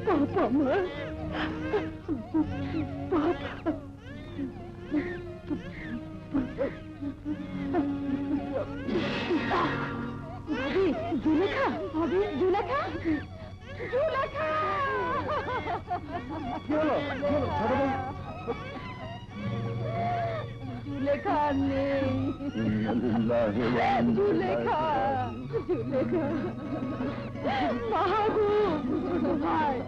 பாப்பாம்மா, जुलेखा, भाभी, जुलेखा, जुलेखा। जुलेखा नहीं, जुलेखा, जुलेखा, महबूब भाई।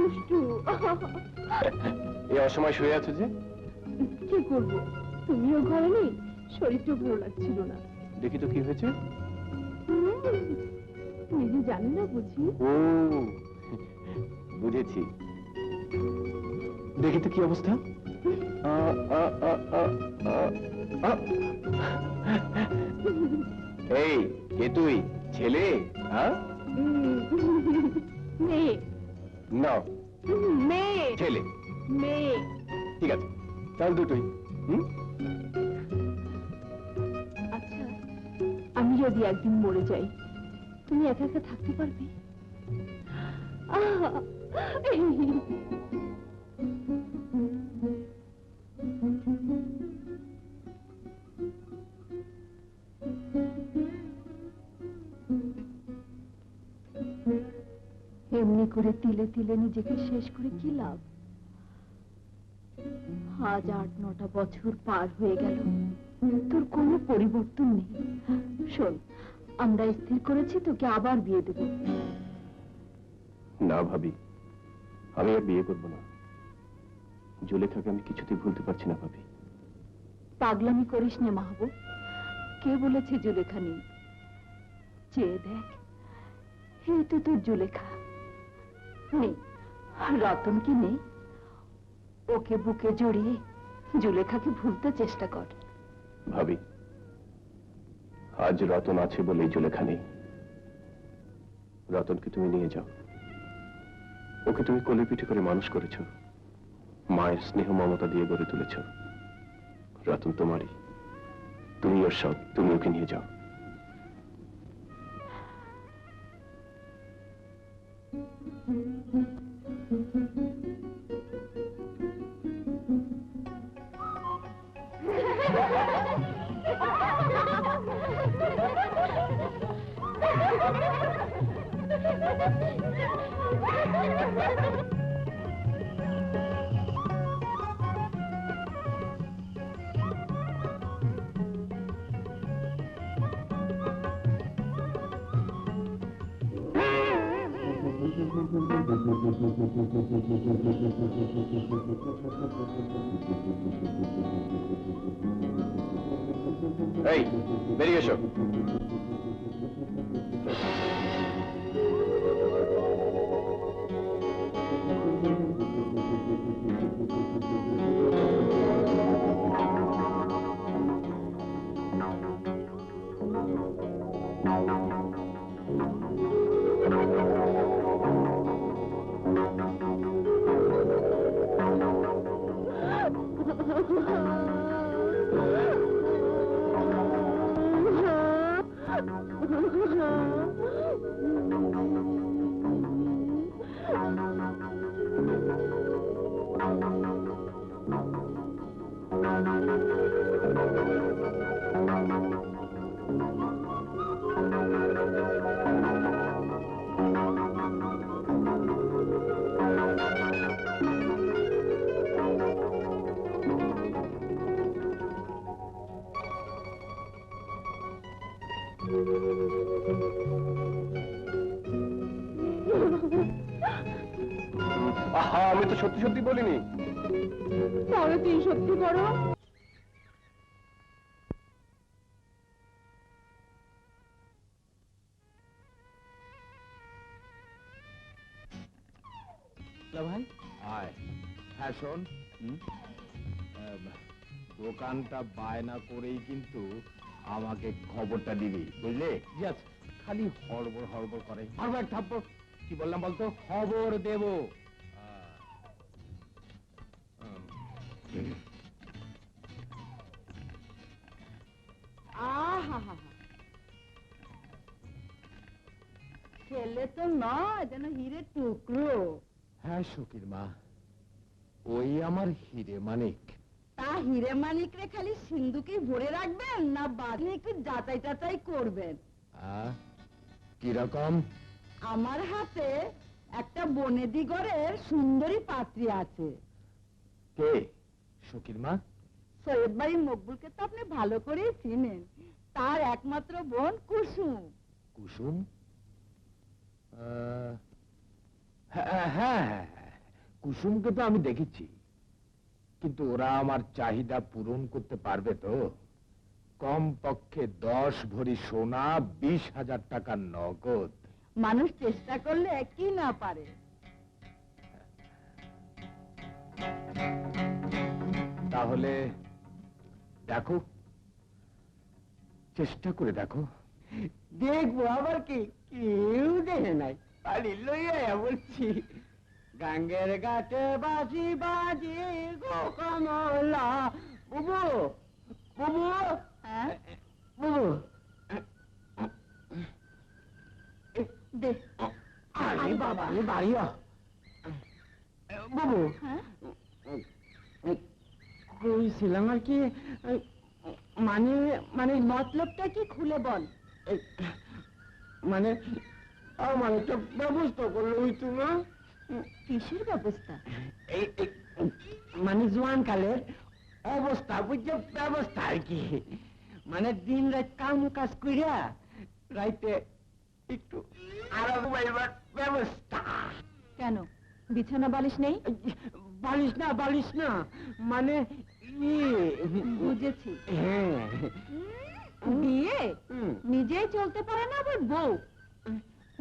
দুষ্টু। এই অসময় শুয়ে আছো যে? কি করবো, তুমিও ঘরে নেই, শরীরটা ভালো লাগছিল না। দেখি তো কি হয়েছে। নিজে জানি না বুঝি। ও বুঝেছি, দেখি তো কি অবস্থা। এই কে তুই, ছেলে? মেয়ে। না, মেয়ে। ছেলে। মেয়ে। ঠিক আছে, তাহলে দুটোই। আচ্ছা, আমি যদি একদিন মরে যাই, তুমি একা একা থাকতে পারবে? এমনি করে তিলে তিলে নিজেকে শেষ করে কি লাভ? আজ 8-9টা বছর পার হয়ে গেল, তোর কোনো পরিবর্তন নেই। শোন, আমরা স্থির করেছি তোকে আবার বিয়ে দেব। না ভাবি, আমি আর বিয়ে করবো না। জুলেখাকে আমি কিছুতেই ভুলতে পারছি না ভাবি। পাগলামি করিস নে মাহবুব, কে বলেছে জুলেখা নেই? চেয়ে দেখ, এই তো তোর জুলেখা নেই। রতন কি নেই? ওকে বুকে জড়িয়ে জুলেখাকে ভুলতে চেষ্টা কর। ভাবি, আজ রতন আছে বলেই জুলেখা নেই। রতনকে তুমি নিয়ে যাও, ওকে তুমি কোলে পিঠে করে মানুষ করেছ, মায়ের স্নেহ মমতা দিয়ে গড়ে তুলেছ। রতন তোমারই, তুমি ওর সব, তুমি ওকে নিয়ে যাও। এই বেরিয়ে এসো। আহা, আমি তো সত্যি সত্যি বলিনি। তাহলে তুই সত্যি করো। ভাই আয়। হ্যাঁ শোন, দোকানটা বায়না করেই কিন্তু আমাকে খবরটা দিবি, বুঝলে? খালি হড়বড় হড়বড় করে। আরো এক থাপ্পড়। কি বললাম বলতো? খবর দেব। ছেলে তো নয়, যেন হীরের টুকরো। হ্যাঁ শকির মা, ওই আমার হিরে মানিক। তা হীরে মানিক রে খালি সিন্ধুকে ভরে রাখবেন, না বাদে একটু যাচাই টাচাই করবেন? কিরকম? আমার হাতে একটা বনেদি ঘরের সুন্দরী পাত্রী আছে। কে শকির মা? সৈয়দ বাড়ির মকবুলকে তো আপনি ভালো করেই চিনেন। তার একমাত্র বোন কুসুম। কুসুম? হ্যাঁ হ্যাঁ, কুসুমকে তো আমি দেখেছি, কিন্তু ওরা আমার চাহিদা পূরণ করতে পারবে তো? কম পক্ষে 10 ভরি সোনা, 20,000 টাকা নগদ। মানুষ চেষ্টা করলে একই না পারে। তাহলে দেখো, চেষ্টা করে দেখো। দেখবো আবার কি, কেউ দেখে নাই, পালি লইয়া বলছি। গাঙ্গের ঘাটে বাজি বাজি গো কমলা। বুবু, বুবু, হ্যাঁ বুবু, দে। আরে বাবা, আমি বাড়িও। বুবু, হ্যাঁ কইছিলাম আর কি, মানে মানে মতলবটা কি খুলে বল। এই, মানে আমার একটা ব্যবস্থা করলে হইতো না? কিসের ব্যবস্থা? এই মানে জোয়ান কালের অবস্থা বুঝছে, ব্যবস্থা আর কি। মানে দিন রাত কাম কাজ কইরা রাইতে একটু আরাম পাইবার ব্যবস্থা। কেন বিছানা বালিশ নেই? বালিশ না, বালিশ না, মানে বুঝেছি। হ্যাঁ, বিয়ে হুম। নিজেই চলতে পারে না, আবার বউ।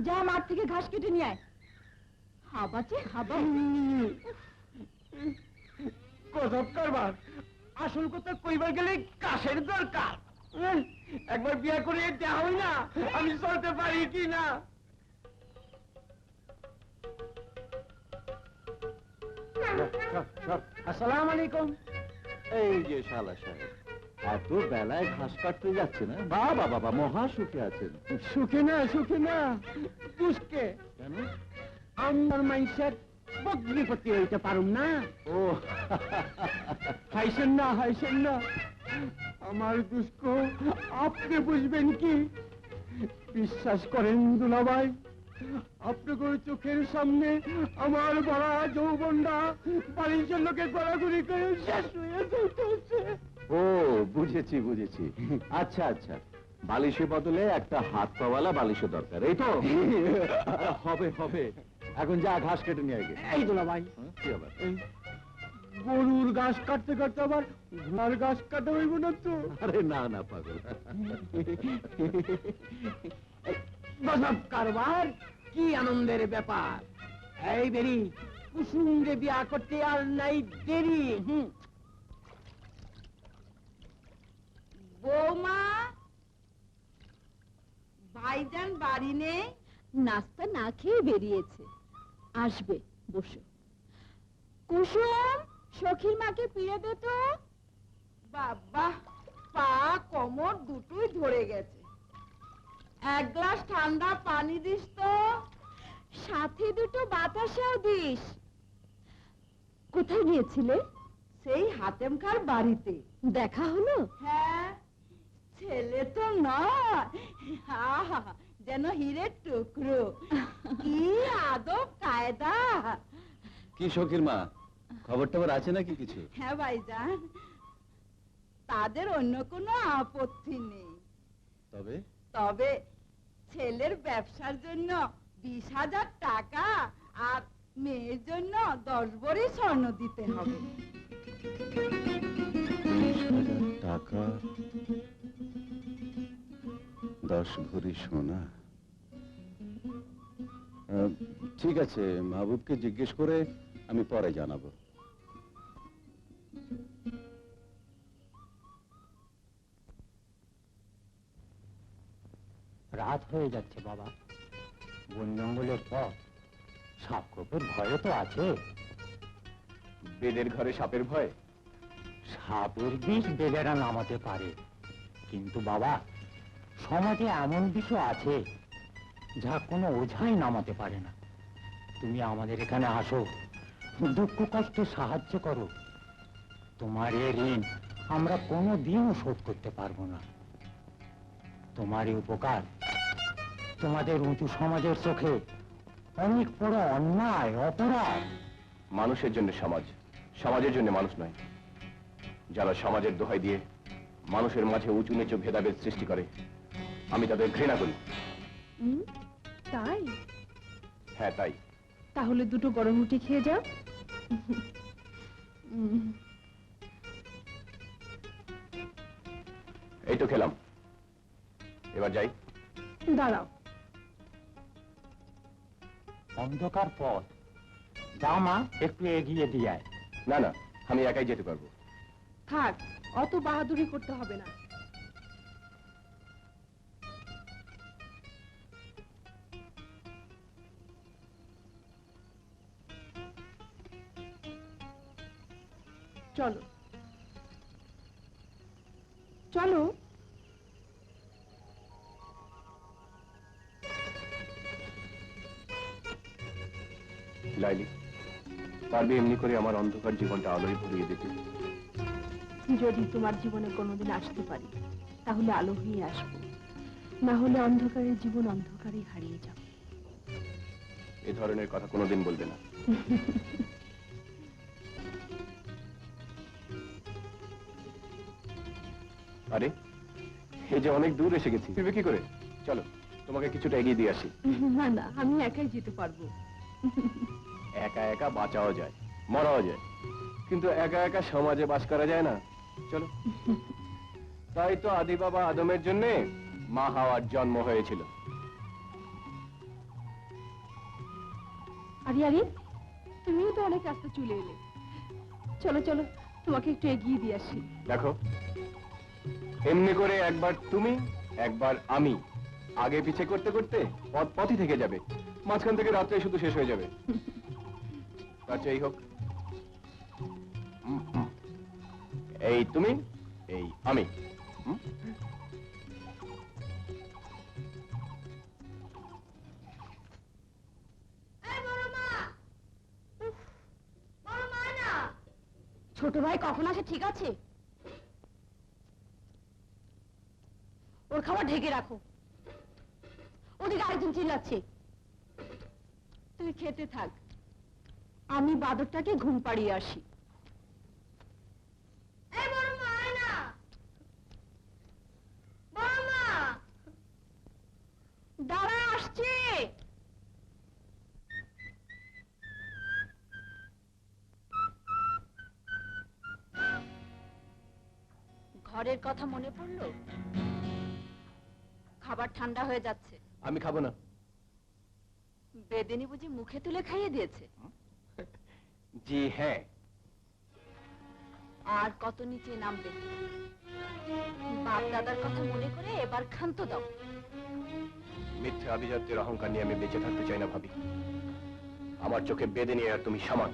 যা মাঠ থেকে ঘাস কেটে নিয়ে আয়। হাবাচে হাবা। গজব কারবার। আসল কথা কইবার গেলে কাশের দরকার। একবার বিয়ে করে দেওয়া হয় না, আমি চলতে পারি কি না। আসসালামু আলাইকুম। এই যে শালা সাহেব, এত বেলায় ঘাস কাটতে যাচ্ছে না? বাবা বাবা, মহা সুখে আছেন। সুখে না, সুখে না, দুষ্কে। কেন? আমার মাইসের বগ্নিপতি হইতে পারুম না। ও হাইছেন না, হাইছেন না। আমার দুষ্ক আপনি বুঝবেন কি? বিশ্বাস করেন দুলাভাই, আপনাদের চোখের সামনে আমার বড় যৌবনটা বাড়ির লোকে গড়াগড়ি করে শেষ হয়ে যাইতেছে। ও, বুঝেছি বুঝেছি। আচ্ছা আচ্ছা, বালিশের বদলে একটা হাত পাওয়ালা বালিশও দরকার, এই তো? হবে হবে, এখন যা ঘাস কেটে নিয়ে আগে। এই দুলাভাই, কি আবার? গরুর ঘাস কাটতে কাটতে আবার ঘোড়ার ঘাস কাটা হইব না তো? আরে না না পাগল। গজব কারবার, কি আনন্দের ব্যাপার। এই বেরি, কুসুমকে বিয়া করতে আর নাই দেরি। বৌমা, ভাইজান বাড়ি নেই? নাস্তা না খেয়ে বেরিয়েছে, আসবে, বসো। কুসুম, সখীর মাকে পিড়ে দে তো। বাবা, পা কোমর দুটোই ধরে গেছে। এক গ্লাস ঠান্ডা পানি দিস তো, সাথে দুটো বাতাসাও দিস। কোথায় গিয়েছিলে? সেই হাতেম খার বাড়িতে। দেখা হলো? হ্যাঁ, ছেলে তো নয়, আহা, যেন হীরের টুকরো। কি আদব কায়দা। কি সখীর মা, খবর টবর আছে নাকি কিছু? হ্যাঁ ভাইজান, তাদের অন্য কোনো আপত্তি নেই। তবে তবে ছেলের ব্যবসার জন্য 20,000 টাকা আর মেয়ের জন্য 10 ভরি স্বর্ণ দিতে হবে। 20,000 টাকা, 10 ভরি সোনা। ঠিক আছে, মাহবুবকে জিজ্ঞেস করে আমি পরে জানাবো। রাত হয়ে যাচ্ছে বাবা, বন জঙ্গলের পথ, সাপ খোপের ভয় তো আছে। বেদের ঘরে সাপের ভয়? সাপের বিষ বেদেরা নামাতে পারে, কিন্তু বাবা সমাজে এমন বিষও আছে যা কোনো ওঝাই নামাতে পারে না। তুমি আমাদের এখানে আসো, দুঃখ কষ্টে সাহায্য করো। তোমার এ ঋণ আমরা কোনো দিনও শোধ করতে পারবো না। তোমার এই উপকার তোমাদের উঁচু সমাজের চোখে অনেক বড় অন্যায়, অপরাধ। মানুষের জন্য সমাজ, সমাজের জন্য মানুষ নয়। যারা সমাজের দোহাই দিয়ে মানুষের মাঝে উঁচু নিচু ভেদাভেদ সৃষ্টি করে, আমি তাদের ঘৃণা করি। তাই? হ্যাঁ তাই। তাহলে দুটো গরম রুটি খেয়ে যাও, এই তো খেলাম, এবার যাই। দাঁড়াও, অন্ধকার পথ, যা মা একটু এগিয়ে দিয়ে আয়। না না, আমি একাই যেতে পারবো। থাক, অত বাহাদুরি করতে হবে না। চলো চলো। লাইলি, পারবে এমনি করে আমার অন্ধকার জীবনটা আলোয় ভরিয়ে দিতে? যদি তোমার জীবনে কোনোদিন আসতে পারি, তাহলে আলো হয়ে আসবো, না হলে অন্ধকারের জীবন অন্ধকারে হারিয়ে যাবে। এ ধরনের কথা কোনোদিন বলবে না। আরে, এই যে অনেক দূর এসে গেছি, ফিরবে কি করে? চলো, তোমাকে কিছুটা এগিয়ে দিয়ে আসি। না না, আমি একাই যেতে পারবো। একা একা বাঁচাও যায়, মরাও যায়, কিন্তু একা একা সমাজে বাস করা যায় না। চলো। তাই তো আদি বাবা আদমের জন্যে মা হাওয়ার জন্ম হয়েছিল। আরে আরে, তুমিও তো অনেক রাস্তা চলে এলে। চলো চলো, তোমাকে একটু এগিয়ে দিয়ে আসি। দেখো, এমনি করে একবার তুমি একবার আমি আগে পিছে করতে করতে পথ পথই থেকে যাবে, মাঝখান থেকে রাত্রে শুধু শেষ হয়ে যাবে। আচ্ছা, এই হোক। এই তুমি, এই আমি। হুম? ছোট ভাই কখন আসে ঠিক আছে? ওর খাবার ঢেকে রাখো, ওদিকে আরেকজন চিল্লাচ্ছে। তুই খেতে থাক, আমি বাদরটাকে ঘুম পাড়িয়ে আসি। দাঁড়া, আসছে। ঘরের কথা মনে পড়লো? খাবার ঠান্ডা হয়ে যাচ্ছে। আমি খাবো না। বেদেনি বুঝি মুখে তুলে খাইয়ে দিয়েছে? জি হ্যাঁ। আর কত নিচে নামবে? বাপ দাদার কথা মনে করে এবার ক্ষান্ত দাও। মিথ্যে আভিজাত্যের অহংকার নিয়ে আমি বেঁচে থাকতে চাই না ভাবি। আমার চোখে বেদে নিয়ে আর তুমি সমান।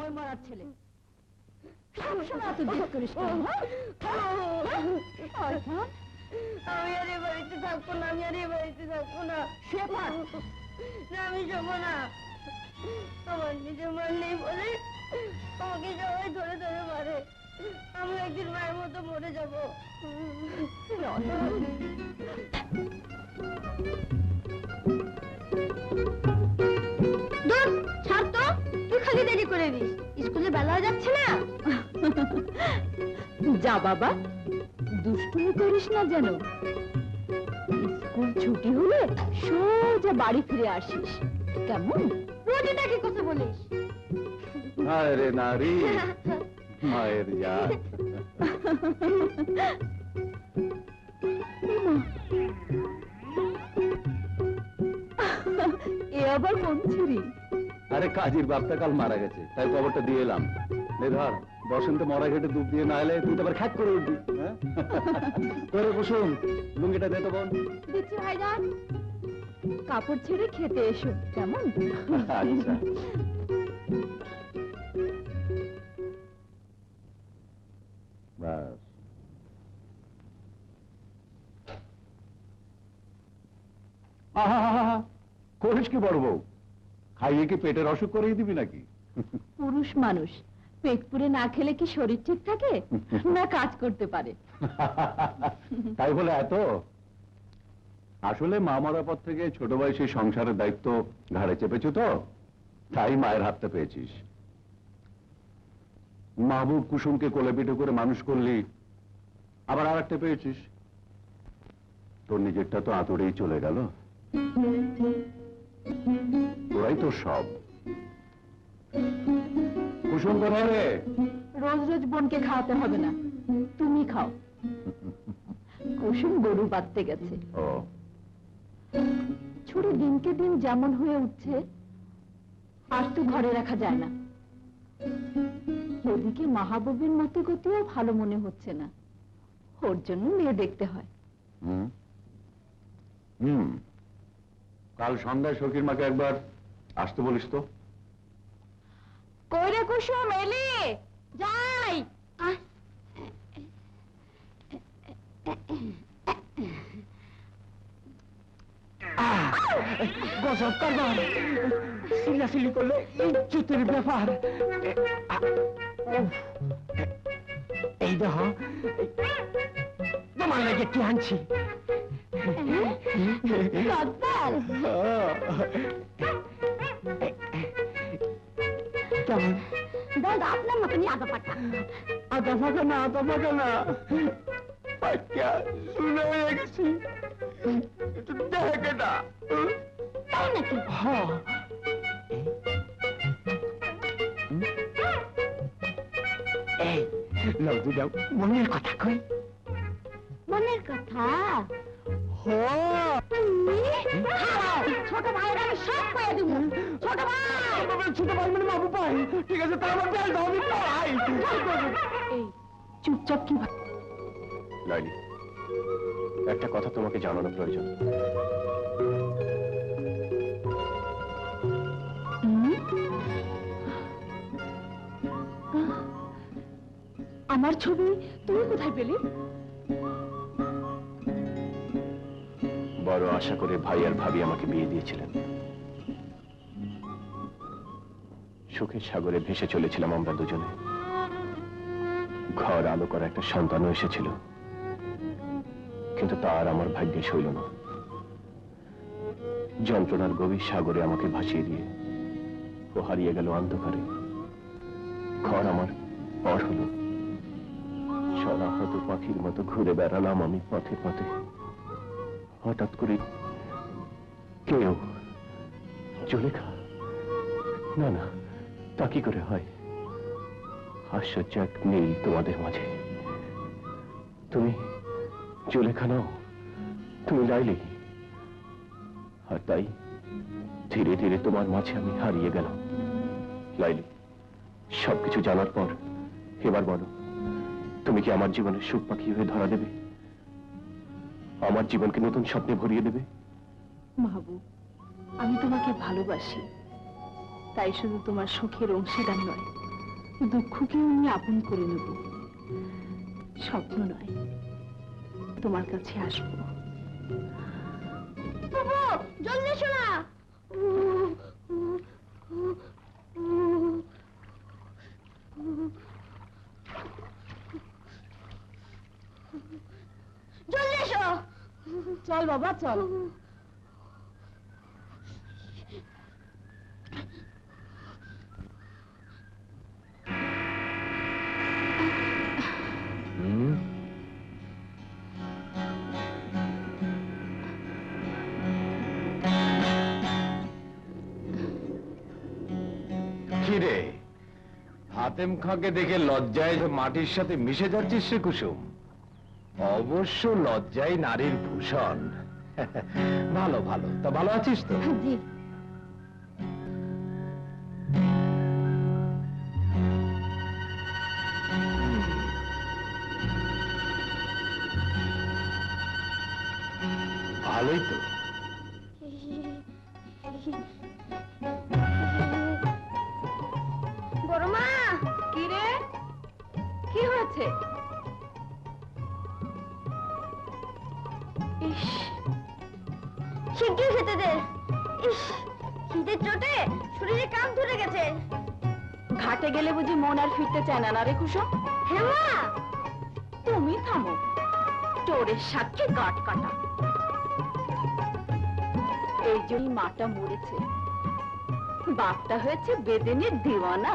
ওই মরার ছেলে, সবসময় এত জেদ করিস কেন? আমি আর এই বাড়িতে থাকবো না, আমি আর এই বাড়িতে থাকবো না। শুয়ে পড়। না, আমি যাবো না। আমার নিজের মান নেই বলে আমাকে সবাই ধরে ধরে মারে। আমি একদিন মায়ের মতো মরে যাবো। দূর, ছাড় তো, তুই খালি দেরি করে দিস। স্কুলে বেলা হয়ে যাচ্ছে না? যা বাবা, দুষ্টুমি করিস না যেন। স্কুল ছুটি হলে সোজা বাড়ি ফিরে আসিস, কেমন? রোজই তাকে কথা বলিস। হায় রে নারী, মায়ের জাত। এ আবার কোন ছিরি? আরে কাজীর বাপটা কাল মারা গেছে, তাই খবরটা দিয়ে এলাম। নে ধর, বসন্তে মরা ঘেটে ডুব দিয়ে না এলে তুই তো আবার খ্যাক করে উঠবি। হ্যাঁ? তোরে কুসুম, লুঙ্গিটা দে তো বোন। দিচ্ছি ভাইজান। কাপড় ছেড়ে খেতে এসো, কেমন? আচ্ছা। ব্যাস। আহা, করিস কি বড় বউ? খাইয়ে কি পেটের অসুখ করিয়ে দিবি নাকি? পুরুষ মানুষ পেট পুরে না খেলে কি শরীর ঠিক থাকে, না কাজ করতে পারে? তাই বলে এত? আসলে মা মরার পর থেকে ছোট বয়সে সংসারের দায়িত্ব ঘাড়ে চেপেছ তো, তাই মায়ের হাতটা পেয়েছিস। মাহবুব কুসুমকে কোলে পিঠে করে মানুষ করলি, আবার আর একটা পেয়েছিস। তোর নিজেরটা তো আতরেই চলে গেল, ওরাই তোর সব। কুসুম কোথায় রে? রোজ রোজ বোনকে খাওয়াতে হবে না, তুমি খাও। কুসুম গরু বাঁধতে গেছে। ও, ছুরি দিনকে দিন যেমন হয়ে উঠছে, আর তো ঘরে রাখা যায় না। ওদিকে মাহবুবের মতো গতিও ভালো মনে হচ্ছে না, ওর জন্য মেয়ে দেখতে হয়। হুম হুম, কাল সন্ধ্যায় সখীর মাকে একবার আসতে বলিস তো। কইরে কুসুম এলি যাই। গজব কারবার, সিলাসিলি করলে ইজ্জতের ব্যাপার। এই দেখ, তোমার লাগে কি আনছি। কেমন? দাদা আপনার মতনই আদা পাটা। আদা ফাঁকা না, আদা ফাঁকা না, পাক্কা শুনে হয়ে গেছি। একটু দেখে না। তাই নাকি? হ্যাঁ, এই লবু যাও, মনের কথা কই। মনের কথা? তুমি ছোট ভাইয়ের আমি সব কয়ে দিব। ছোট ভাই, ছোট ভাই মানে বাবু ভাই, ঠিক আছে, তার আমার বেল দাও, আমি পাই। এই চুপচাপ কি লাইলি, একটা কথা তোমাকে জানানো প্রয়োজন। আমার ছবি তুমি কোথায় পেলে? বড় আশা করে ভাই আর ভাবি আমাকে বিয়ে দিয়েছিলেন। সুখের সাগরে ভেসে চলেছিলাম আমরা দুজনে। ঘর আলো করা একটা সন্তানও এসেছিল, কিন্তু তা আর আমার ভাগ্যে সইল না। যন্ত্রণার গভীর সাগরে আমাকে ভাসিয়ে দিয়ে ও হারিয়ে গেল অন্ধকারে। ঘর আমার পর হলো, সনাহত পাখির মতো ঘুরে বেড়ালাম আমি পথে পথে। হঠাৎ করে কেউ, জুলেখা, না না, তা কি করে হয়? আশ্চর্য এক নীল তোমাদের মাঝে। তুমি জুলেখা নাও, তুমি লাইলি। আর তাই ধীরে ধীরে তোমার মাঝে আমি হারিয়ে গেলাম। লাইলি, সবকিছু জানার পর এবার বলো, তুমি কি আমার জীবনের সুখ পাখি হয়ে ধরা দেবে? আমার জীবনকে নতুন স্বপ্নে ভরিয়ে দেবে? মাহবুব, আমি তোমাকে ভালোবাসি, তাই শুধু তোমার সুখের অংশীদার নয়, দুঃখকেও আমি আপন করে নেব। স্বপ্ন নয়, তোমার কাছে আসবো। জলদি এসো না। জলদি এসো। চল বাবা চল। কিরে, হাতেম খাঁকে দেখে লজ্জায় যে মাটির সাথে মিশে যাচ্ছিস সে কুসুম? অবশ্য লজ্জাই নারীর ভূষণ। ভালো ভালো, তা ভালো আছিস তো? জি। ভালোই তো। বড় মা, কি রে, কি হয়েছে? ইস, শিগগির খেতে দে। ইস, খিদের চোটে শরীরে কাম ধরে গেছে। ঘাটে গেলে বুঝি মন আর ফিরতে চায় না, না রে কুসুম? হ্যাঁ মা। তুমি থামো, চোরের সাক্ষী গাট কাটা। এই জন্যই মাটা মরেছে, বাপটা হয়েছে বেদেনের দিওয়ানা।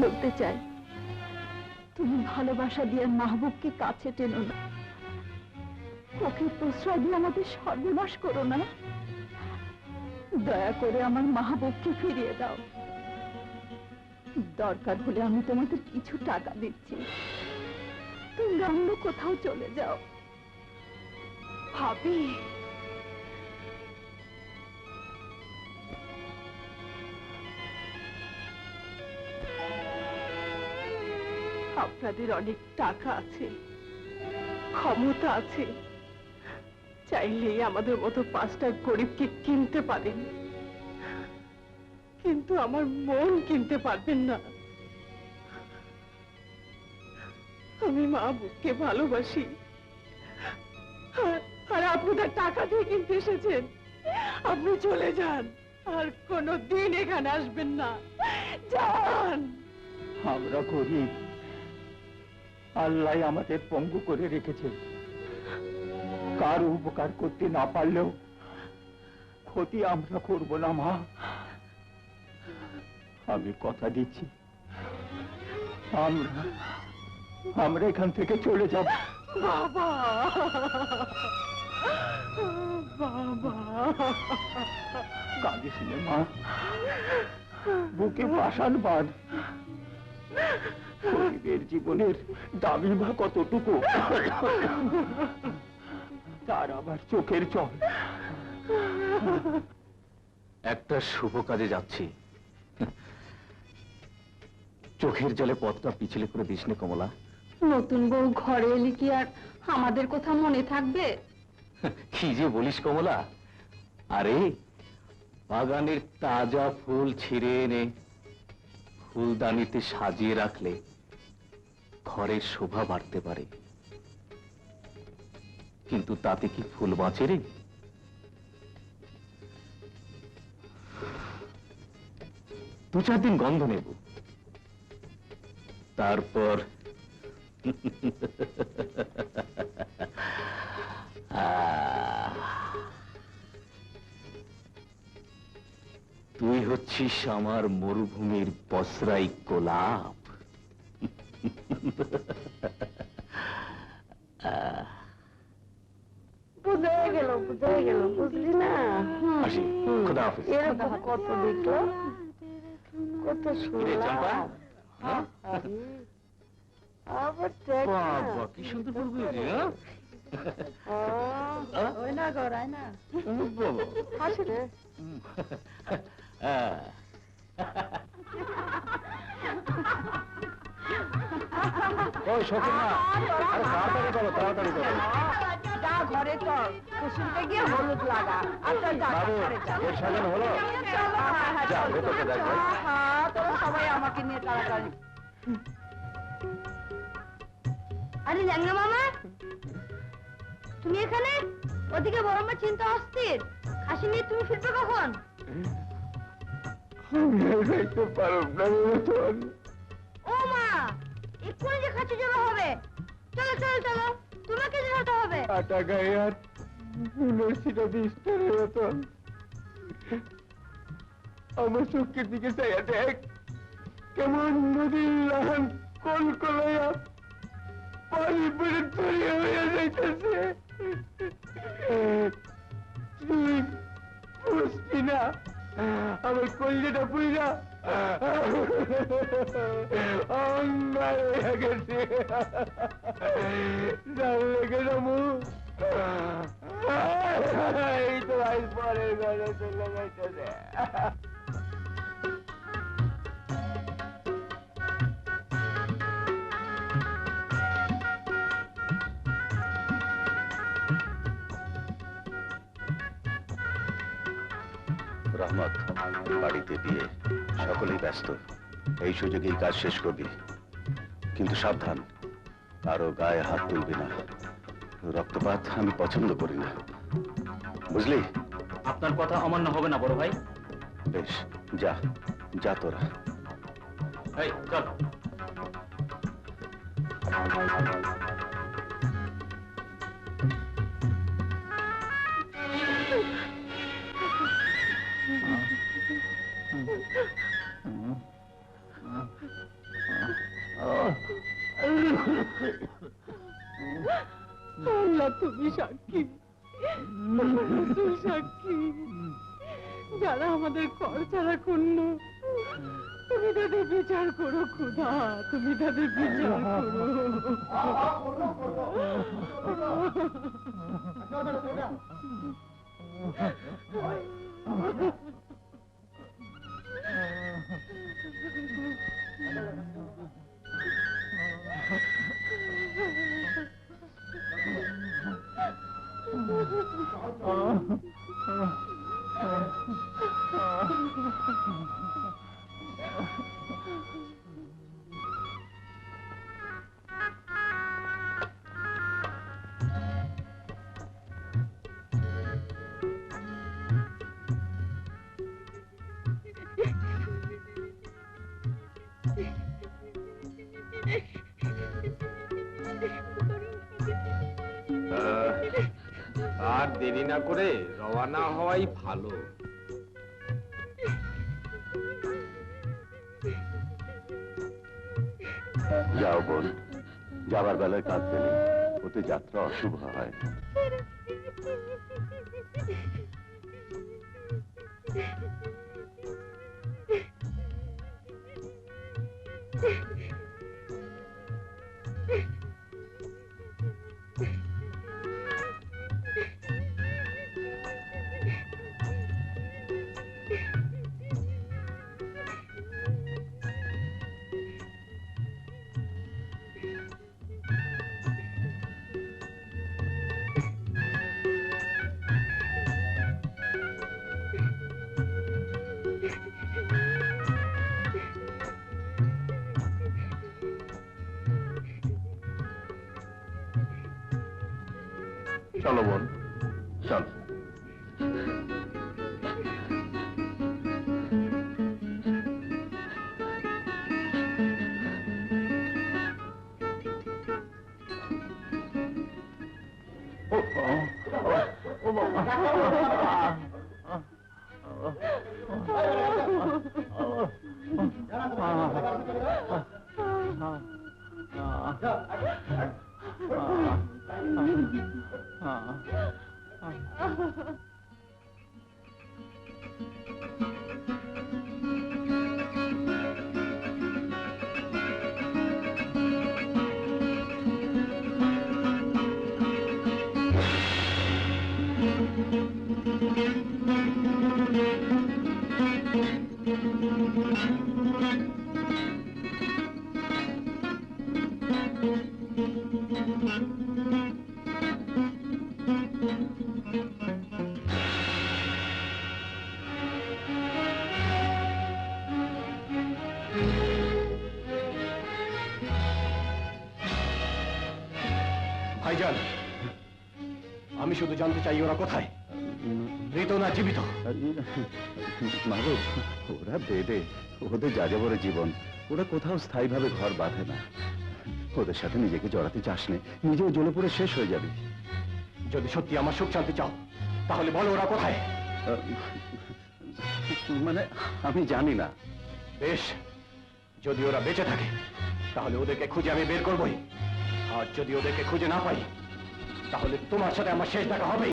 বলতে চাই, তুমি ভালোবাসা দিয়ে মাহবুবকে কাছে টেনো না, ওকে প্রশ্রয় দিয়ে আমাদের সর্বনাশ করো না। দয়া করে আমার মাহবুবকে ফিরিয়ে দাও। দরকার হলে আমি তোমাদের কিছু টাকা দিচ্ছি, তোমরা অন্য কোথাও চলে যাও। ভাবি, আপনাদের অনেক টাকা আছে, ক্ষমতা আছে, চাইলেই আমাদের মতো 5টা গরিবকে কিনতে পারেন, কিন্তু আমার মন কিনতে পারবেন না। আমি মাহবুবকে ভালোবাসি, আর আপনি তার টাকা দিয়ে কিনতে এসেছেন। আপনি চলে যান, আর কোনোদিন এখানে আসবেন না, যান। আমরা গরিব, আল্লাহ আমাদের পঙ্গু করে রেখেছে। কারো উপকার করতে না পারলেও ক্ষতি আমরা করব না মা। আমি কথা দিচ্ছি, আমরা এখান থেকে চলে যাব। বাবা, বাবা, কাঁদিস নে মা, বুকে পাষাণ বাঁধ। গরিবের জীবনের দাবি বা কতটুকু, তার আবার চোখের জল। একটা শুভ কাজে যাচ্ছি, চোখের জলে পথটা পিছলে করে দিস নে কমলা। নতুন বউ ঘরে এলে কি আর আমাদের কথা মনে থাকবে? কি যে বলিস কমলা, আরে বাগানের তাজা ফুল ছিঁড়ে এনে ফুলদানিতে সাজিয়ে রাখলে ঘরের শোভা বাড়তে পারে, কিন্তু তাতে কি ফুল বাঁচে রে? 2-4 দিন গন্ধ নেব, তারপর তুই হচ্ছিস আমার মরুভূমির বসরাই গোলাপ। বুঝে গেল, বুঝলি না? আসি, খোদা হাফেজ। এরকম কত দেখলো, কত কিরে চম্পা? হ্যাঁ? আবার দেখ না। বাবা, কি সুন্দর ফুল বুঝলি, হ্যাঁ? ওই না গড়াই না, বাবা। হাসি রে। ওই শোকেন না, আরে তাড়াতাড়ি করো। যা ঘরে চল, কুসুমকে গিয়ে হলুদ লাগা। আচ্ছা যা, বাবু, ঘরে চল। এর সাজানো হলো? যা, ভেতরটা দেখ ভাই। হ্যাঁ, তোরা সবাই আমাকে নিয়ে তাড়াতাড়ি। আরে ল্যাংড়া মামা, তুমি এখানে? ওদিকে বড় মা চিন্তা অস্থির, খাসি নিয়ে তুমি ফিরবে কখন? ও মা, এক্ষুনি যে খাসি জমা হবে। চলো চলো চলো, তোমাকে যেতে হবে। আটা গায়ে আর ইউনিভার্সিটি বিস্তারের মতন আমার চোখের দিকে চাইয়া দেখ, কেমন নদীর লাহান কলকলাইয়া পানি পরে তৈরি হয়ে যাইতেছে। তুই বুঝছি না, আমার কলিজাটা পুইরা অঙ্গার হয়ে গেছে। লেগে যাবো, এই তো আজ পরের ঘরে চলে যাইতেছে। রহমত, বাড়িতে বিয়ে, সকলেই ব্যস্ত, এই সুযোগেই কাজ শেষ করবি, কিন্তু সাবধান, কারো গায়ে হাত তুলবি না। রক্তপাত আমি পছন্দ করি না, বুঝলি? আপনার কথা অমান্য হবে না বড় ভাই। বেশ, যা যা তোরা। এই চল। আল্লাহ তুমি সাক্ষী, তোমার রাসূল সাক্ষী, যারা আমাদের কর ছাড়া করলো, তুমি তাদের বিচার করো খোদা, তুমি তাদের বিচার করো। আর দেরি না করে রওনা হওয়াই ভালো। যাও বোন, যাবার বেলায় কাঁদতে নেই, ওতে যাত্রা অশুভ হয়। চলো বোন, চলো। ভাইজান, আমি শুধু জানতে চাই ওরা কোথায়, মৃত না জীবিত? মাগো, ওরা বেডে, ওদের যাযাবরের জীবন, ওরা কোথাও স্থায়ীভাবে ঘর বাঁধে না। ওদের সাথে নিজেকে জড়াতে চাস নে, নিজেও জ্বলে পড়ে শেষ হয়ে যাবে। যদি সত্যি আমার সুখ শান্তি চাও, তাহলে বলো ওরা কোথায়। মানে আমি জানি না। বেশ, যদি ওরা বেঁচে থাকে তাহলে ওদেরকে খুঁজে আমি বের করবই, আর যদি ওদেরকে খুঁজে না পাই তাহলে তোমার সাথে আমার শেষ দেখা হবেই।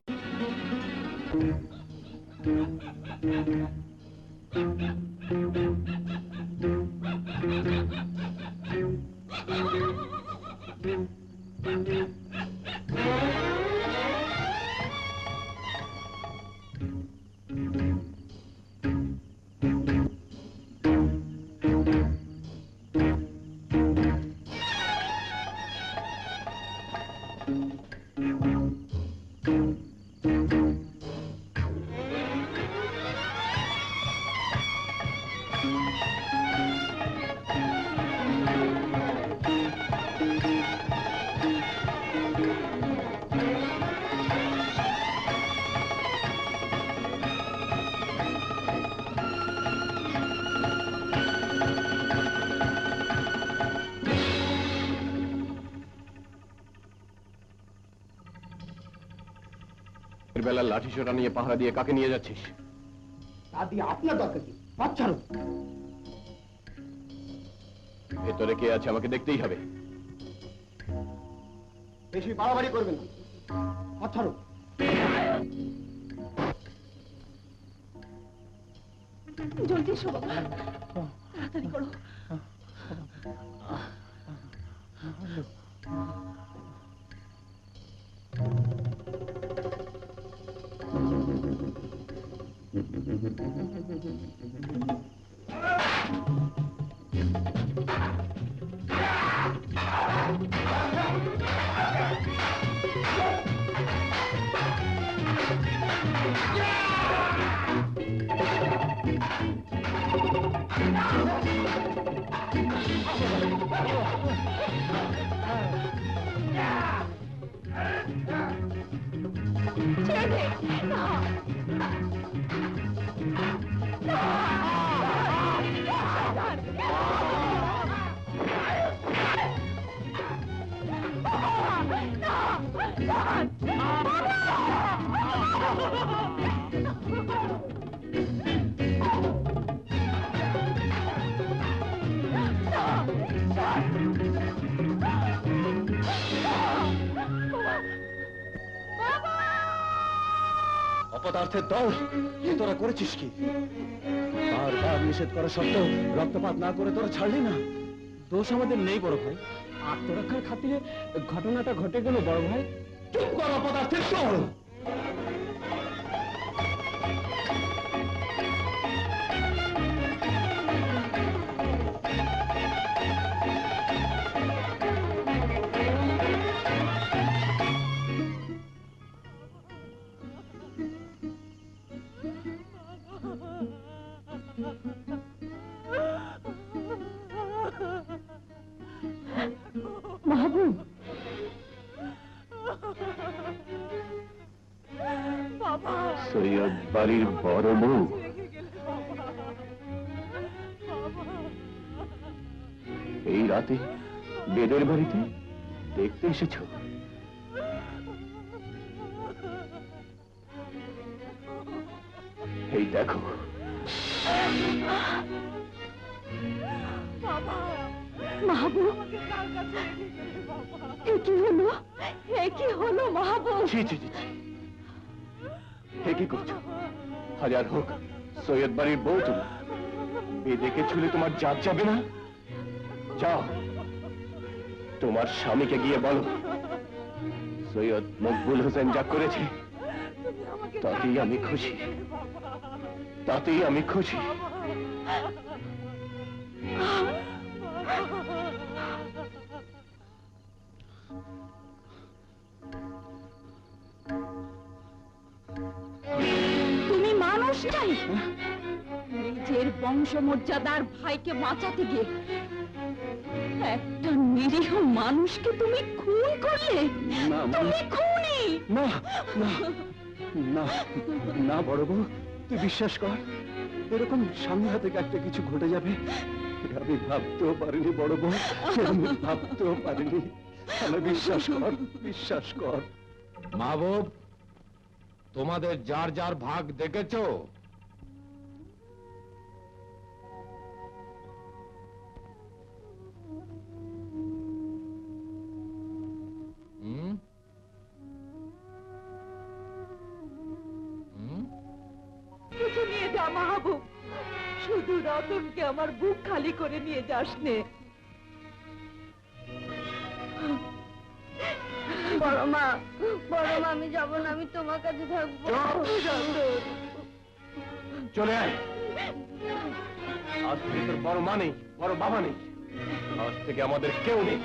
বেলা লাঠি সোটা নিয়ে পাহারা দিয়ে কাকে নিয়ে যাচ্ছিস? তা দিয়ে আপনার দরকার কি? পথ ছাড়ো। ভেতরে কে আছে আমাকে দেখতেই হবে। বেশি বাড়াবাড়ি করবে না, পথ ছাড়ো। জলদি এসো বাবা, তাড়াতাড়ি করো। অপদার্থের দল, এ তোরা করেছিস কি? বারবার নিষেধ করা সত্ত্বেও রক্তপাত না করে তোরা ছাড়লি না। দোষ আমাদের নেই বড় ভাই, আত্মরক্ষার খাতিরে ঘটনাটা ঘটে গেল বড় ভাই। চুপ কর অপদার্থের দল! মাহবুব, সৈয়দ বাড়ির বড় বউ এই রাতে বেদের বাড়িতে দেখতে এসেছো? এই দেখো, মাহবুব, এ কি হলো? এ কি হলো মাহবুব? ছি ছি ছি ছি। হে কি করছো? হাজার হোক সৈয়দ বাড়ির বউ তুমি, বেদেকে ছুলে তোমার জাত যাবে না? যাও, তোমার স্বামীকে গিয়ে বলো সৈয়দ মকবুল হোসেন যা করেছে তাতেই আমি খুশি, তাতেই আমি খুশি। তুমি মানুষ নাই, নিজের বংশমর্যাদার ভাইকে বাঁচাতে গিয়ে একটা নিরীহ মানুষকে তুমি খুন করলে। না, তুমি খুনি। না না না না বড় বউ, তুই বিশ্বাস কর, এরকম সামনে হাতে একটা কিছু ঘটে যাবে আমি ভাবতেও পারিনি বড় বউ, আমি ভাবতেও পারিনি। আমি বিশ্বাস কর, বিশ্বাস কর। মাহবুব, তোমাদের যার যার ভাগ দেখেছো? হুম? হুম? কিছু নিয়ে যা মাহবুব, শুধু রতনকে আমার বুক খালি করে নিয়ে যাস নে। বড় মা, আমি যাবো না, আমি তোমার কাছে থাকবো। চলে আয়, আজ থেকে তোর বড় মা নেই, বড় বাবা নেই, আজ থেকে আমাদের কেউ নেই,